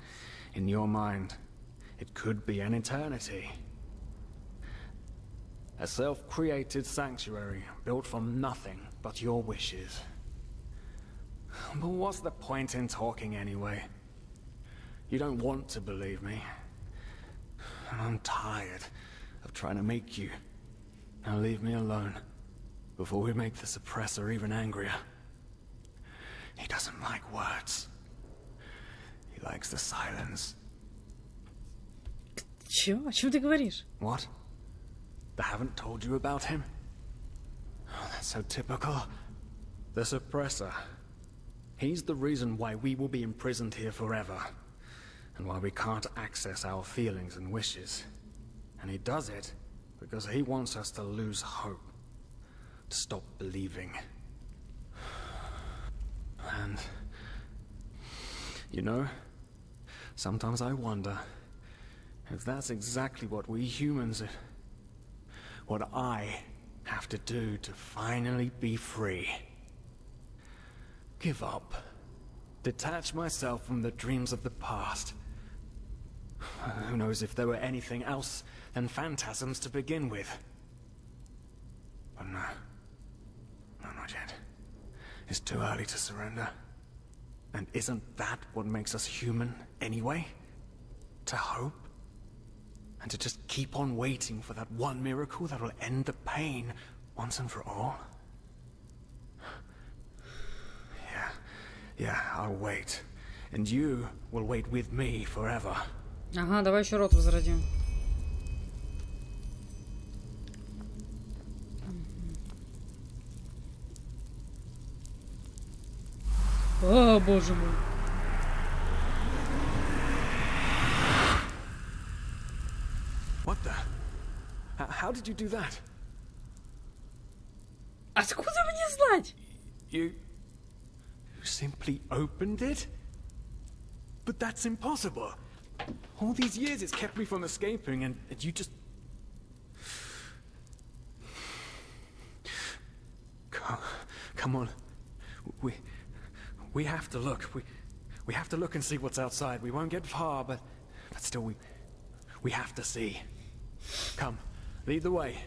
In your mind, it could be an eternity. A self-created sanctuary built from nothing but your wishes. But what's the point in talking anyway? You don't want to believe me. And I'm tired of trying to make you. Now leave me alone, before we make the suppressor even angrier. He doesn't like words. He likes the silence. Чё? О чем ты говоришь? What? They haven't told you about him? Oh, that's so typical. The suppressor. He's the reason why we will be imprisoned here forever. And why we can't access our feelings and wishes. And he does it because he wants us to lose hope. To stop believing. And... you know, sometimes I wonder if that's exactly what we humans... what I have to do to finally be free. Give up. Detach myself from the dreams of the past. Who knows if there were anything else than phantasms to begin with. But no. No, not yet. It's too early to surrender. And isn't that what makes us human anyway? To hope? And to just keep on waiting for that one miracle that will end the pain once and for all? Yeah, I'll wait. And you will wait with me forever. Ага, давай еще рот возродим. О, боже мой. What the? How did you do that? Откуда мне знать? You simply opened it? But that's impossible. All these years it's kept me from escaping, and you just... Come on. We have to look. We have to look and see what's outside. We won't get far, but still we have to see. Come, lead the way.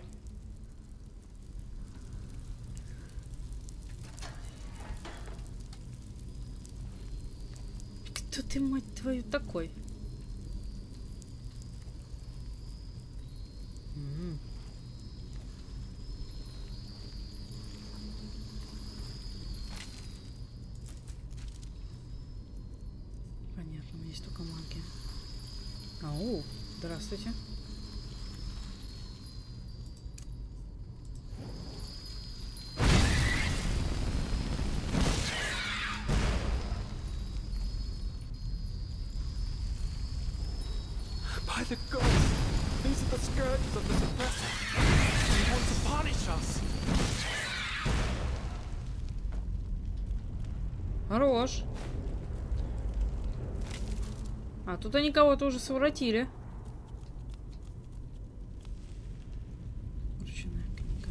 Кто ты, мать твою, такой? Понятно, у меня есть только магия. Ау, здравствуйте. By the gods! These are the scourges of the suppressor. They want to punish us. Хорош. А тут они кого-то уже совратили. Ручная книга.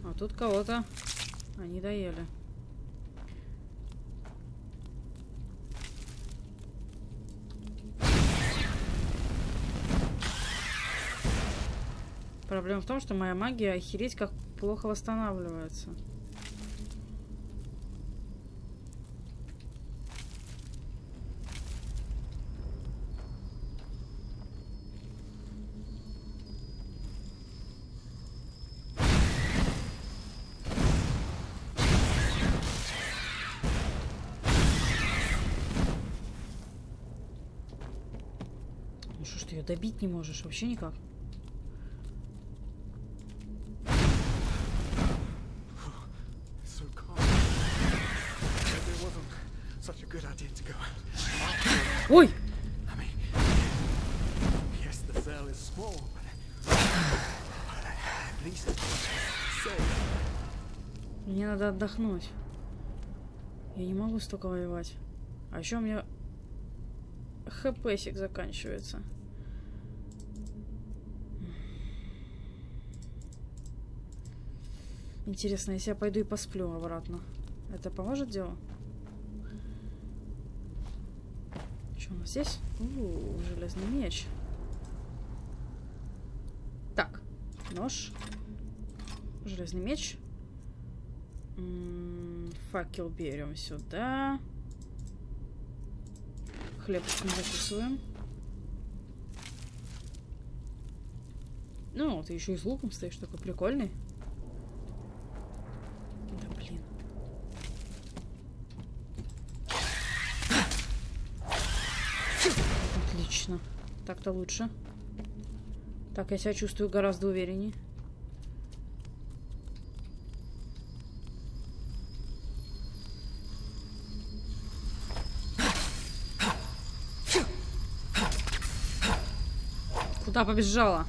А тут кого-то они доели. Проблема в том, что моя магия охереть как плохо восстанавливается. Ну что ж ты ее добить не можешь? Вообще никак. Ой! Мне надо отдохнуть. Я не могу столько воевать. А еще у меня хпсик заканчивается. Интересно, если я пойду и посплю обратно, это поможет делу? Что у нас здесь? Железный меч. Так, нож. Железный меч. Факел берем сюда. Хлебушком закусываем. Ну, ты еще и с луком стоишь, такой прикольный. Да блин. Отлично. Так-то лучше. Так, я себя чувствую гораздо увереннее. Куда побежала?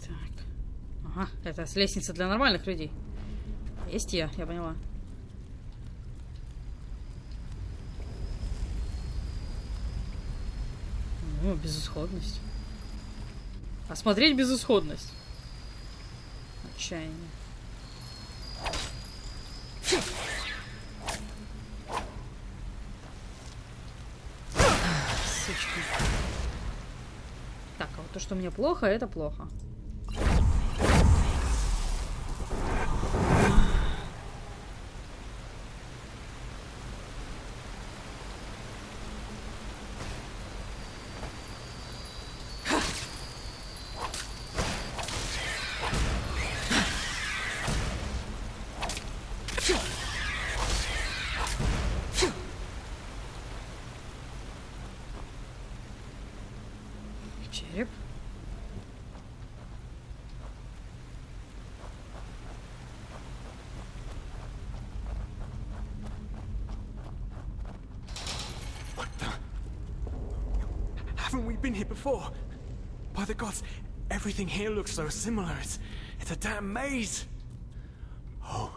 Так. Ага, это лестница для нормальных людей. Есть я поняла. О, безысходность. Осмотреть безысходность. Отчаяние. Сучка. Так, а вот то, что мне плохо, это плохо. Череп. Haven't we been here before? By the gods, Everything here looks so similar. It's a damn maze. Oh,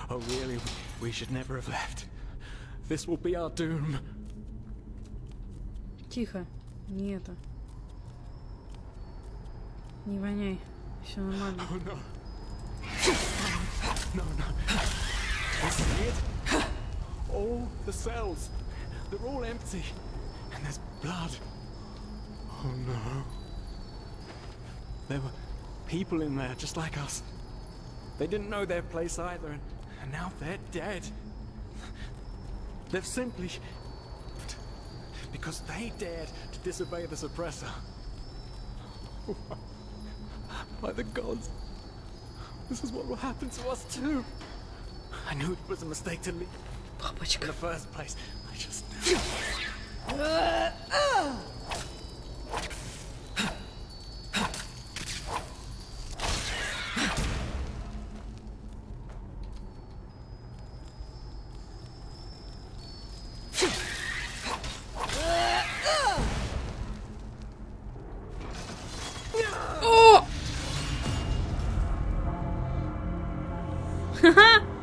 really? We should never have left. This will be our doom. Тихо. Не это. Не воняй. Все нормально. Oh no. No. You see it? All the cells. They're all empty. And there's blood. Oh no. There were people in there just like us. They didn't know their place either, and now they're dead. They've simply... because they dared to disobey the suppressor. By the gods. This is what will happen to us too. I knew it was a mistake to leave. In the first place, I just...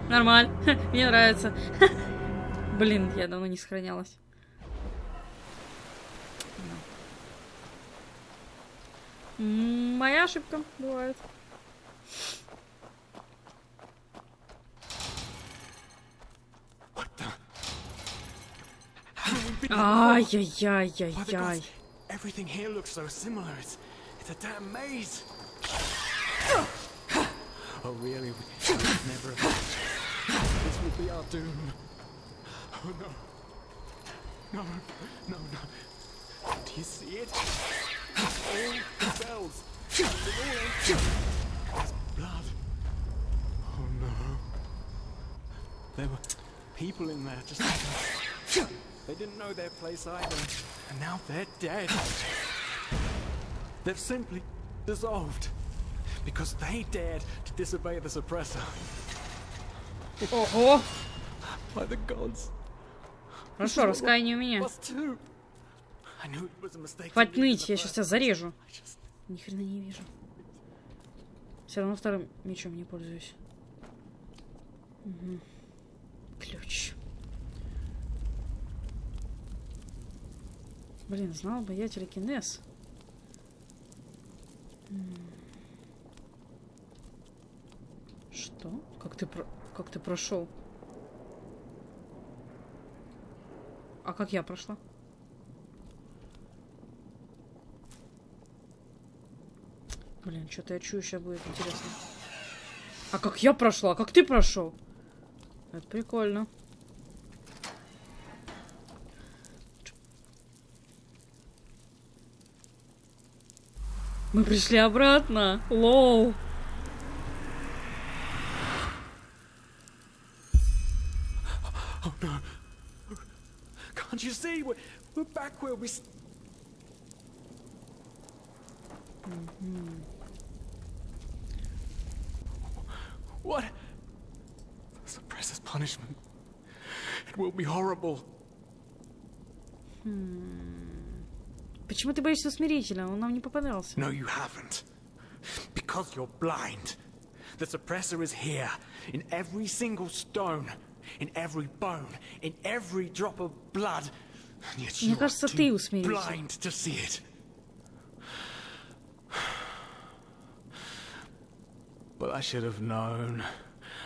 Нормально. Мне нравится. Блин, я давно не сохранялась. Моя ошибка бывает. Ай-яй-яй-яй-яй. Everything here looks so similar. It's a damn maze. Oh really? We never have. This will be our doom. Oh no. No. Do you see it? All the cells. They're all empty. There's blood. Oh no. There were people in there just like us. They didn't know their place either. And now they're dead. They've simply dissolved. Because they dared to disobey the suppressor. Ого! By the gods. Хорошо, раскаяние у меня. Хватит ныть, я сейчас тебя зарежу. Ни хрена не вижу. Все равно вторым мечом не пользуюсь. Угу. Ключ. Блин, знал бы я телекинез. Что? Как ты прошел? А как я прошла? Блин, что-то я чую, сейчас будет интересно. А как я прошла? А как ты прошел? Это прикольно. Мы пришли обратно. Лоу. Oh no. Can't you see? We're back where we... What? The suppressor's punishment. It will be horrible. Почему ты боишься усмирителя? Он нам не попадался. No, you haven't. Because you're blind. The suppressor is here, in every single stone, in every bone, in every drop of blood. And yet you are too blind to see it. But I should have known.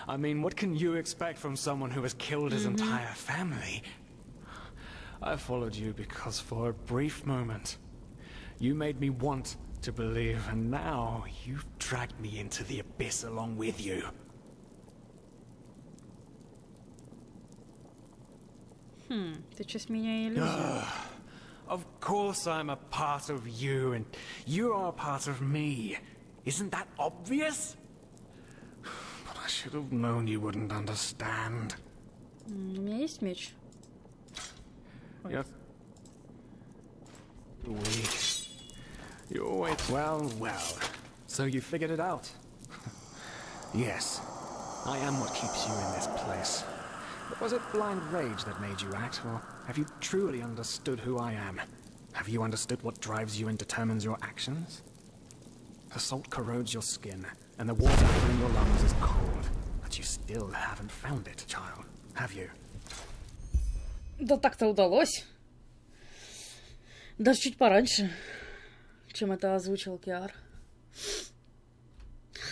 I mean, what can you expect from someone who has killed his entire family? I followed you because for a brief moment, you made me want to believe, and now you've dragged me into the abyss along with you. Ты часть меня иллюзия. Of course I'm a part of you, and you are a part of me. Isn't that obvious? But I should have known you wouldn't understand. У меня есть меч. You're weak. You're always... Well. So you figured it out? Yes. I am what keeps you in this place. But was it blind rage that made you act, or have you truly understood who I am? Have you understood what drives you and determines your actions? The salt corrodes your skin, and the water filling your lungs is cold. But you still haven't found it, child, have you? Да так-то удалось. Даже чуть пораньше, чем это озвучил Киар.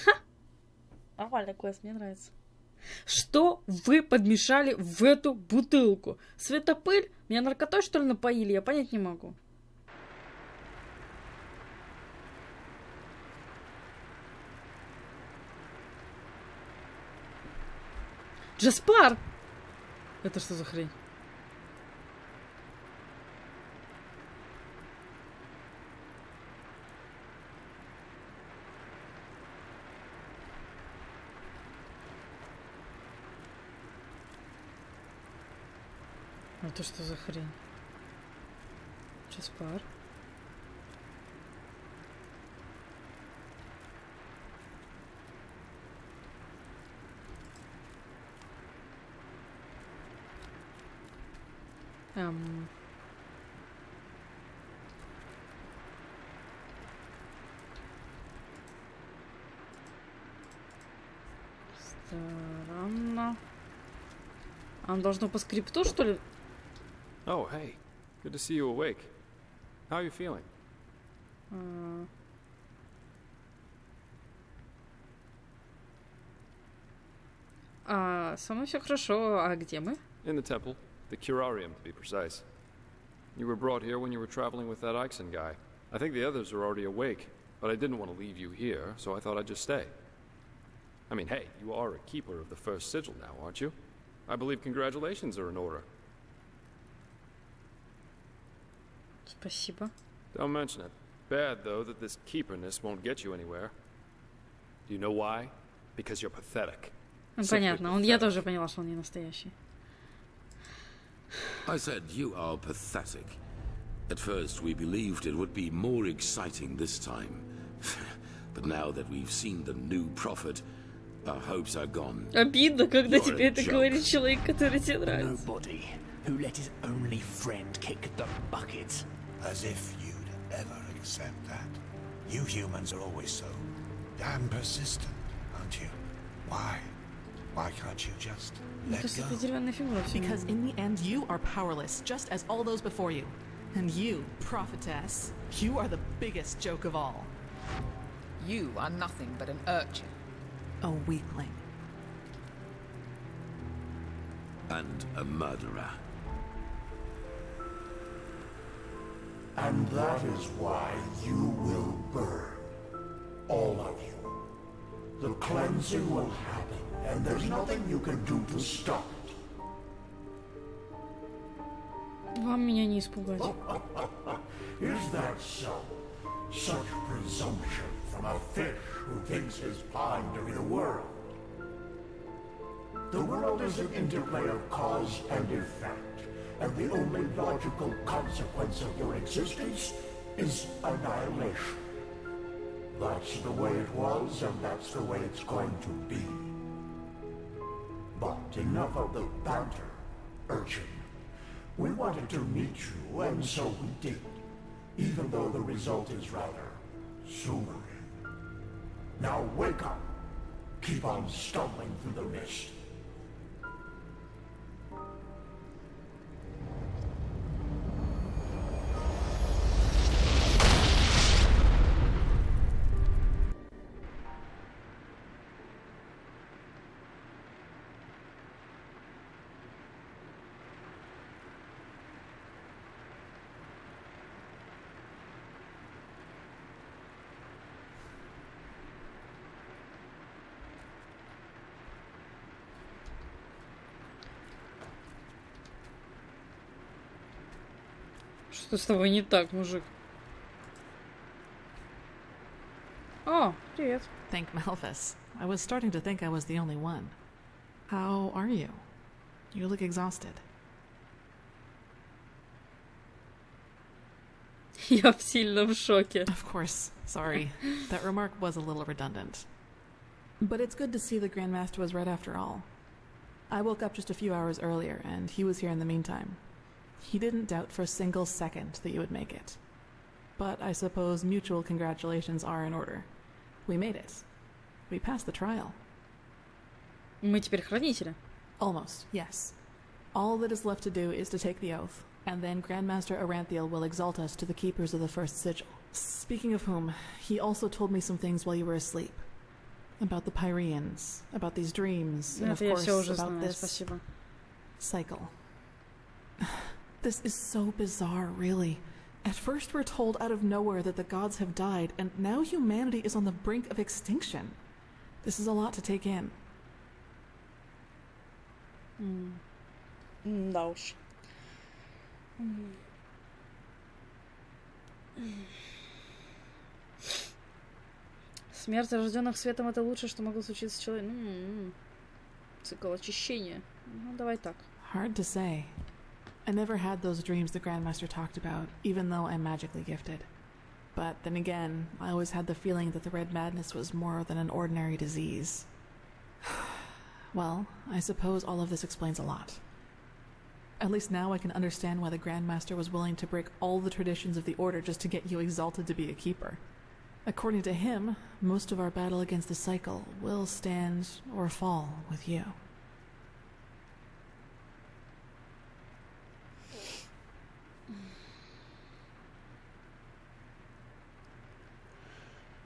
Ха! Нормальный квест, мне нравится. Что вы подмешали в эту бутылку? Светопыль? Меня наркотой, что ли, напоили? Я понять не могу. Джаспар! Это что за хрень? Это что за хрень? Джаспар? Странно. А он должно по скрипту, что ли? Oh, hey. Good to see you awake. How are you feeling? Со мной все хорошо. А где мы? In the temple. The curarium, to be precise. You were brought here when you were traveling with that Ixon guy. I think the others are already awake, but I didn't want to leave you here, so I thought I'd just stay. I mean, hey, you are a keeper of the first sigil now, aren't you? I believe congratulations are in order. Спасибо. Don't mention it. Bad, though, that this keeperness won't get you anywhere. Do you know why? Because you're pathetic. Понятно. Я тоже поняла, что он не настоящий. I said you are pathetic. At first we believed it would be more exciting this time. But now that we've seen the new prophet, our hopes are gone. Обидно, когда тебе это говорит человек, который тебе нравится. Nobody who let his only friend kick the bucket. As if you'd ever accept that. You humans are always so damn persistent, aren't you? Why? Why can't you just let go? Because in the end, you are powerless, just as all those before you. And you, prophetess, you are the biggest joke of all. You are nothing but an urchin. A weakling. And a murderer. And that is why you will burn. All of you. The cleansing will happen, and there's nothing you can do to stop it. Вам меня не испугать. Is that so? Such presumption from a fish who thinks his pond to be the world. The world is an interplay of cause and effect, and the only logical consequence of your existence is annihilation. That's the way it was, and that's the way it's going to be. But enough of the banter, urchin. We wanted to meet you, and so we did, even though the result is rather sobering. Now wake up. Keep on stumbling through the mist. Что с тобой не так, мужик? О, привет. Thank Malphas. I was starting to think I was the only one. How are you? You look exhausted. Я сильно в шоке. Of course. Sorry. That remark was a little redundant. But it's good to see the Grandmaster was right after all. I woke up just a few hours earlier, and he was here in the meantime. He didn't doubt for a single second that you would make it. But I suppose mutual congratulations are in order. We made it. We passed the trial. Мы теперь хранители. Almost, yes. All that is left to do is to take the oath, and then Grandmaster Aranthiel will exalt us to the keepers of the first sigil. Speaking of whom, he also told me some things while you were asleep. About the Pyreans, about these dreams, and of course about this cycle. This is so bizarre, really. At first we're told out of nowhere that the gods have died, and now humanity is on the brink of extinction. This is a lot to take in. Да уж. Смерть рожденных светом — это лучшее, что могло случиться с человеком. Цикл очищения. Ну, давай так. Hard to say. I never had those dreams the Grandmaster talked about, even though I'm magically gifted. But then again, I always had the feeling that the Red Madness was more than an ordinary disease. Well, I suppose all of this explains a lot. At least now I can understand why the Grandmaster was willing to break all the traditions of the Order just to get you exalted to be a keeper. According to him, most of our battle against the cycle will stand or fall with you.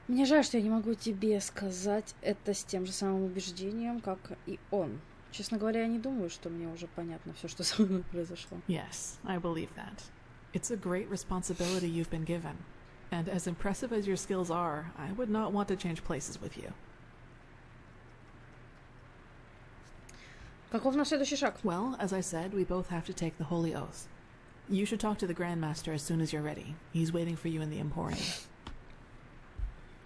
Мне жаль, что я не могу тебе сказать это с тем же самым убеждением, как и он. Честно говоря, я не думаю, что мне уже понятно все, что со мной произошло. Yes, I believe that. It's a great responsibility you've been given. And as impressive as your skills are, I would not want to change places with you. Каков наш следующий шаг? Well, as I said, we both have to take the holy oath. You should talk to the Grandmaster as soon as you're ready. He's waiting for you in the Emporium.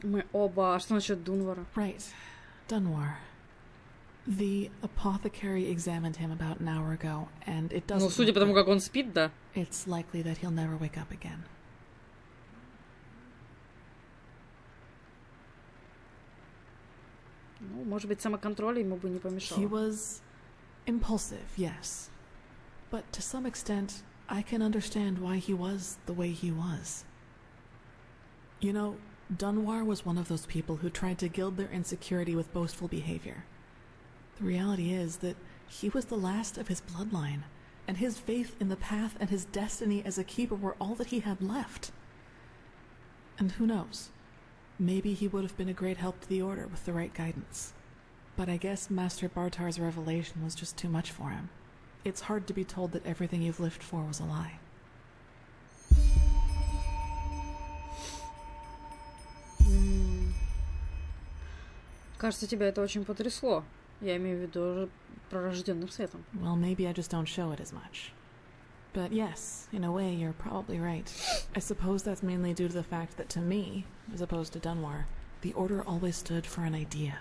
Мы оба. А что насчет Дунвара? Right. Dunwar. The apothecary examined him about an hour ago, and it doesn't... Ну, судя по тому, как он спит, да. It's likely that he'll never wake up again. Ну, может быть, самоконтроль ему бы не помешало. He was impulsive, yes. But to some extent, I can understand why he was the way he was. You know, Dunwar was one of those people who tried to gild their insecurity with boastful behavior. The reality is that he was the last of his bloodline, and his faith in the path and his destiny as a keeper were all that he had left. And who knows? Maybe he would have been a great help to the Order with the right guidance. But I guess Master Bartar's revelation was just too much for him. It's hard to be told that everything you've lived for was a lie. Кажется, тебя это очень потрясло. Я имею в виду пророжденных светом. Well, maybe I just don't show it as much. But yes, in a way, you're probably right. I suppose that's mainly due to the fact that to me, as opposed to Dunwar, the Order always stood for an idea.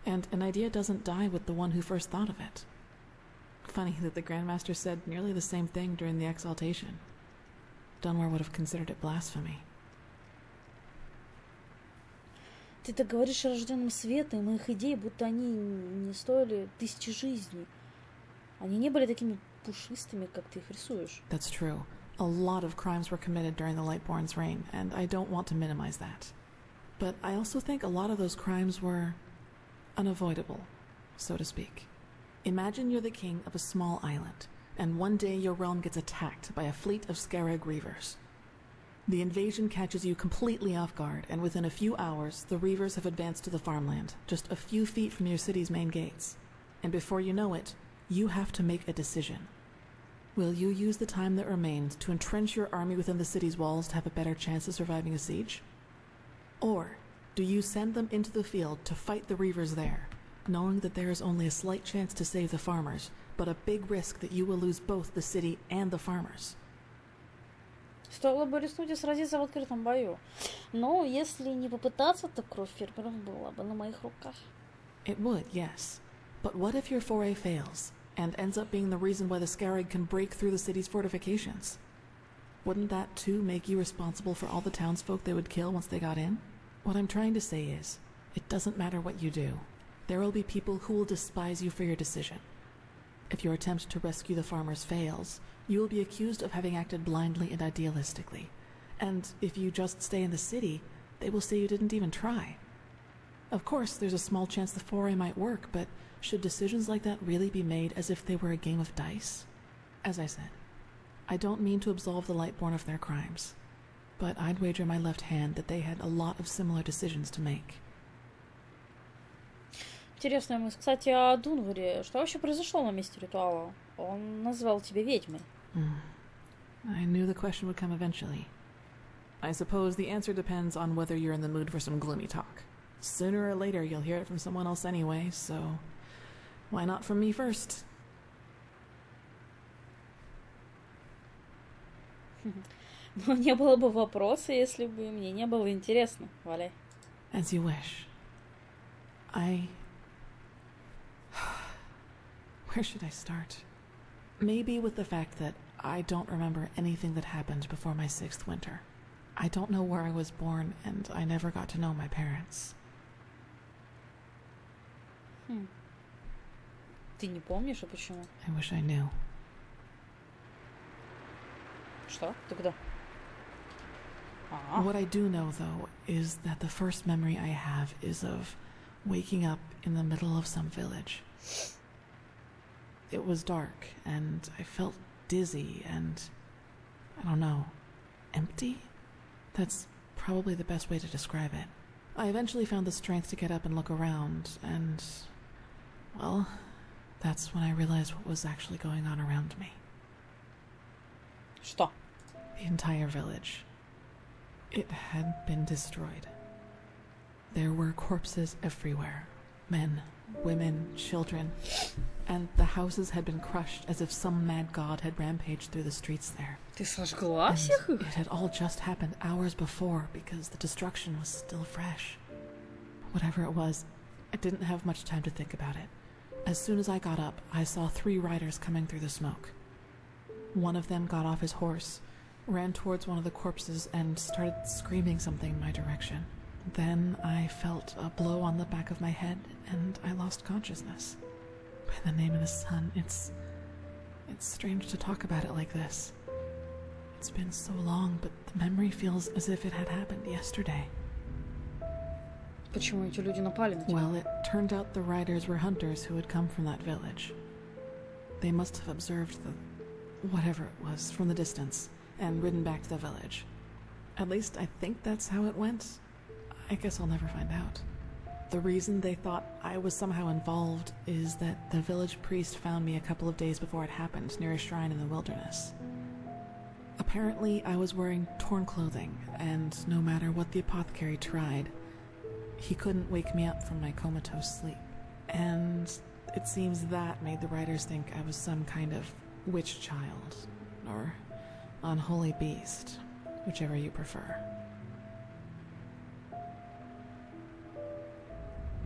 And an idea doesn't die with the one who first thought of it. Funny that the Grandmaster said nearly the same thing during the exaltation. Dunwar would have considered it blasphemy. Ты так говоришь о рожденном светом, и их идеи, будто они не стоили тысячи жизней. Они не были такими пушистыми, как ты их рисуешь. That's true. A lot of crimes were committed during the Lightborn's reign, and I don't want to minimize that. But I also think a lot of those crimes were unavoidable, so to speak. Imagine you're the king of a small island, and one day your realm gets attacked by a fleet of Scarab Reavers. The invasion catches you completely off guard, and within a few hours, the Reavers have advanced to the farmland, just a few feet from your city's main gates. And before you know it, you have to make a decision. Will you use the time that remains to entrench your army within the city's walls to have a better chance of surviving a siege? Or do you send them into the field to fight the Reavers there, knowing that there is only a slight chance to save the farmers, but a big risk that you will lose both the city and the farmers? Стоило бы рискнуть и сразиться в открытом бою. Но если не попытаться, то кровь фермеров была бы на моих руках. It would, yes. But what if your foray fails, and ends up being the reason why the Scarab can break through the city's fortifications? Wouldn't that too make you responsible for all the townsfolk they would kill once they got in? What I'm trying to say is, it doesn't matter what you do. There will be people who will despise you for your decision. If your attempt to rescue the farmers fails, you will be accused of having acted blindly and idealistically. And if you just stay in the city, they will say you didn't even try. Of course, there's a small chance the foray might work, but should decisions like that really be made as if they were a game of dice? As I said, I don't mean to absolve the Lightborn of their crimes, but I'd wager my left hand that they had a lot of similar decisions to make. Интересная мысль. Кстати, о Дунваре. Что вообще произошло на месте ритуала? Он назвал тебя ведьмой. I knew the question would come eventually. I suppose the answer depends on whether you're in the mood for some gloomy talk. Sooner or later, you'll hear it from someone else anyway, so why not from me first? Но не было бы вопроса, если бы мне не было интересно. Валяй. As you wish. Where should I start? Maybe with the fact that I don't remember anything that happened before my 6th winter. I don't know where I was born, and I never got to know my parents. Ты не помнишь, а почему? I wish I knew. Что? Ты куда? What I do know, though, is that the first memory I have is of waking up in the middle of some village. It was dark, and I felt dizzy and, I don't know, empty? That's probably the best way to describe it. I eventually found the strength to get up and look around, and, well, that's when I realized what was actually going on around me. Что? The entire village. It had been destroyed. There were corpses everywhere. Men, women, children. And the houses had been crushed as if some mad god had rampaged through the streets there. Ты сожгла всех их? It had all just happened hours before because the destruction was still fresh. Whatever it was, I didn't have much time to think about it. As soon as I got up, I saw 3 riders coming through the smoke. One of them got off his horse, ran towards one of the corpses, and started screaming something in my direction. Then I felt a blow on the back of my head, and I lost consciousness. By the name of the sun, it's strange to talk about it like this. It's been so long, but the memory feels as if it had happened yesterday. Почему эти люди напали на тебя? Well, it turned out the riders were hunters who had come from that village. They must have observed whatever it was from the distance and ridden back to the village. At least I think that's how it went. I guess I'll never find out. The reason they thought I was somehow involved is that the village priest found me a couple of days before it happened near a shrine in the wilderness. Apparently, I was wearing torn clothing, and no matter what the apothecary tried, he couldn't wake me up from my comatose sleep. And it seems that made the writers think I was some kind of witch child, or unholy beast, whichever you prefer.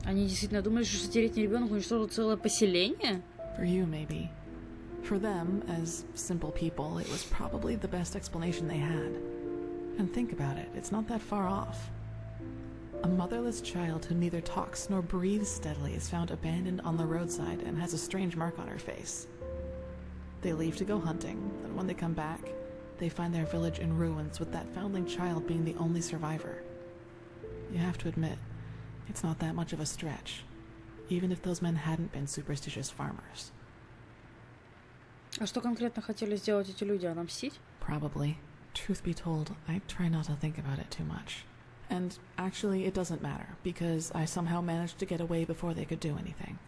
Они действительно думали, что 6-летний ребенок уничтожил целое поселение? For you, maybe. For them, as simple people, it was probably the best explanation they had. And think about it, it's not that far off. A motherless child who neither talks nor breathes steadily is found abandoned on the roadside and has a strange mark on her face. They leave to go hunting, and when they come back, they find their village in ruins with that foundling child being the only survivor. You have to admit, it's not that much of a stretch, even if those men hadn't been superstitious farmers. А что конкретно хотели сделать эти люди? Отомстить? Probably. Truth be told, I try not to think about it too much. And actually, it doesn't matter, because I somehow managed to get away before they could do anything.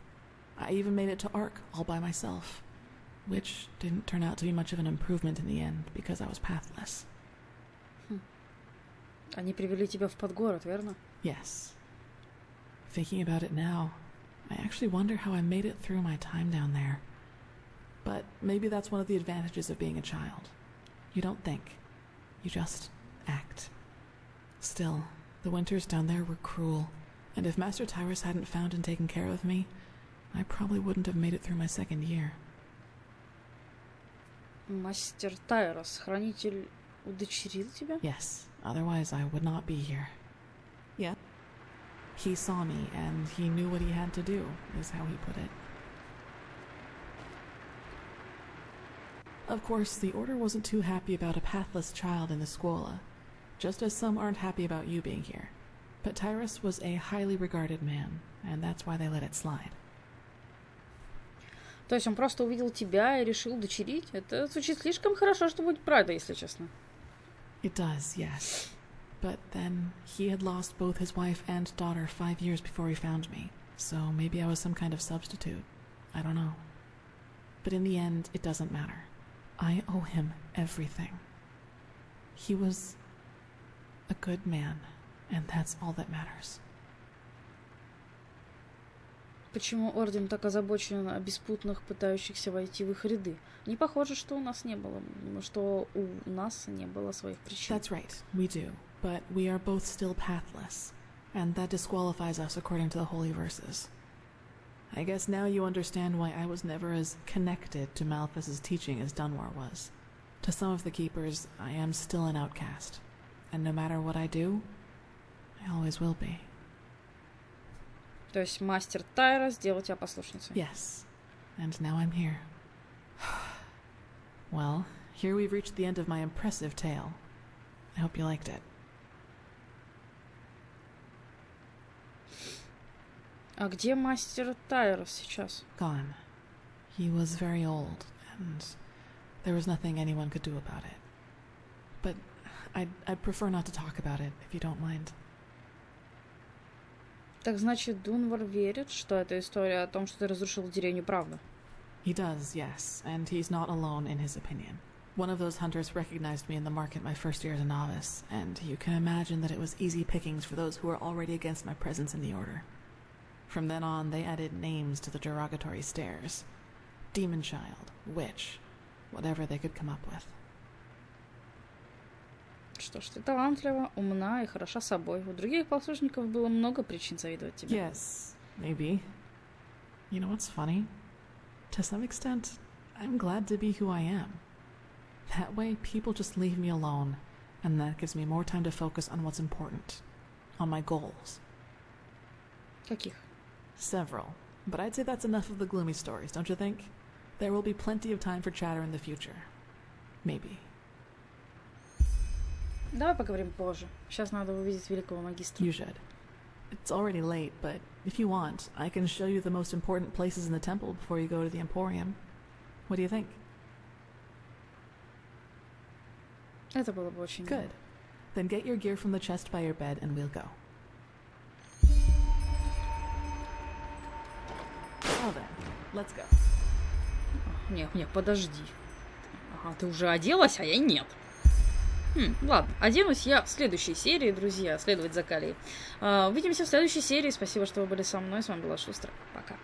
I even made it to Ark all by myself, which didn't turn out to be much of an improvement in the end, because I was pathless. Они привели тебя в Подгород, верно? Yes. Thinking about it now, I actually wonder how I made it through my time down there. But maybe that's one of the advantages of being a child. You don't think. You just act. Still, the winters down there were cruel, and if Master Tyrus hadn't found and taken care of me, I probably wouldn't have made it through my 2nd year. Мастер Тайрос, хранитель, удочерил тебя? Yes, otherwise I would not be here. Yeah. He saw me, and he knew what he had to do, is how he put it. Of course, the Order wasn't too happy about a pathless child in the Scuola, just as some aren't happy about you being here. But Tyrus was a highly regarded man, and that's why they let it slide. То есть он просто увидел тебя и решил дочерить? Это звучит слишком хорошо, чтобы быть правдой, если честно. It does, yes. But then he had lost both his wife and daughter 5 years before he found me. So maybe I was some kind of substitute. I don't know. But in the end, it doesn't matter. I owe him everything. He was a good man, and that's all that matters. Почему Орден так озабочен о беспутных, пытающихся войти в их ряды? Не похоже, что у нас не было своих причин. That's right, we do. But we are both still pathless, and that disqualifies us according to the holy verses. I guess now you understand why I was never as connected to Malphas's teaching as Dunwar was. To some of the Keepers, I am still an outcast, and no matter what I do, I always will be. То есть мастер Тайра сделал тебя послушницей. Yes, and now I'm here. Well, here we've reached the end of my impressive tale. I hope you liked it. А где мастер Тайрос сейчас? Gone. He was very old, and there was nothing anyone could do about it. But I'd prefer not to talk about it, if you don't mind. Так значит, Дунвар верит, что эта история о том, что ты разрушил деревню, правда? He does, yes, and he's not alone in his opinion. One of those hunters recognized me in the market my first year as a novice, and you can imagine that it was easy pickings for those who were already against my presence in the Order. From then on, they added names to the derogatory stares. Demon Child, Witch, whatever they could come up with. Что ж, ты талантлива, умна и хороша собой. У других послушников было много причин завидовать тебе. Yes, maybe. You know what's funny? To some extent, I'm glad to be who I am. That way, people just leave me alone, and that gives me more time to focus on what's important. On my goals. Каких? Several. But I'd say that's enough of the gloomy stories, don't you think? There will be plenty of time for chatter in the future. Maybe. Давай поговорим позже. Сейчас надо увидеть великого магистра. You should. It's already late, but if you want, I can show you the most important places in the temple before you go to the Emporium. What do you think? Это было бы очень good. Then get your gear from the chest by your bed and we'll go. Well then, let's go. Нет, подожди. Ага, ты уже оделась, а я нет. Ладно, оденусь я в следующей серии, друзья, следовать за Калией. Увидимся в следующей серии. Спасибо, что вы были со мной. С вами была Шустра. Пока.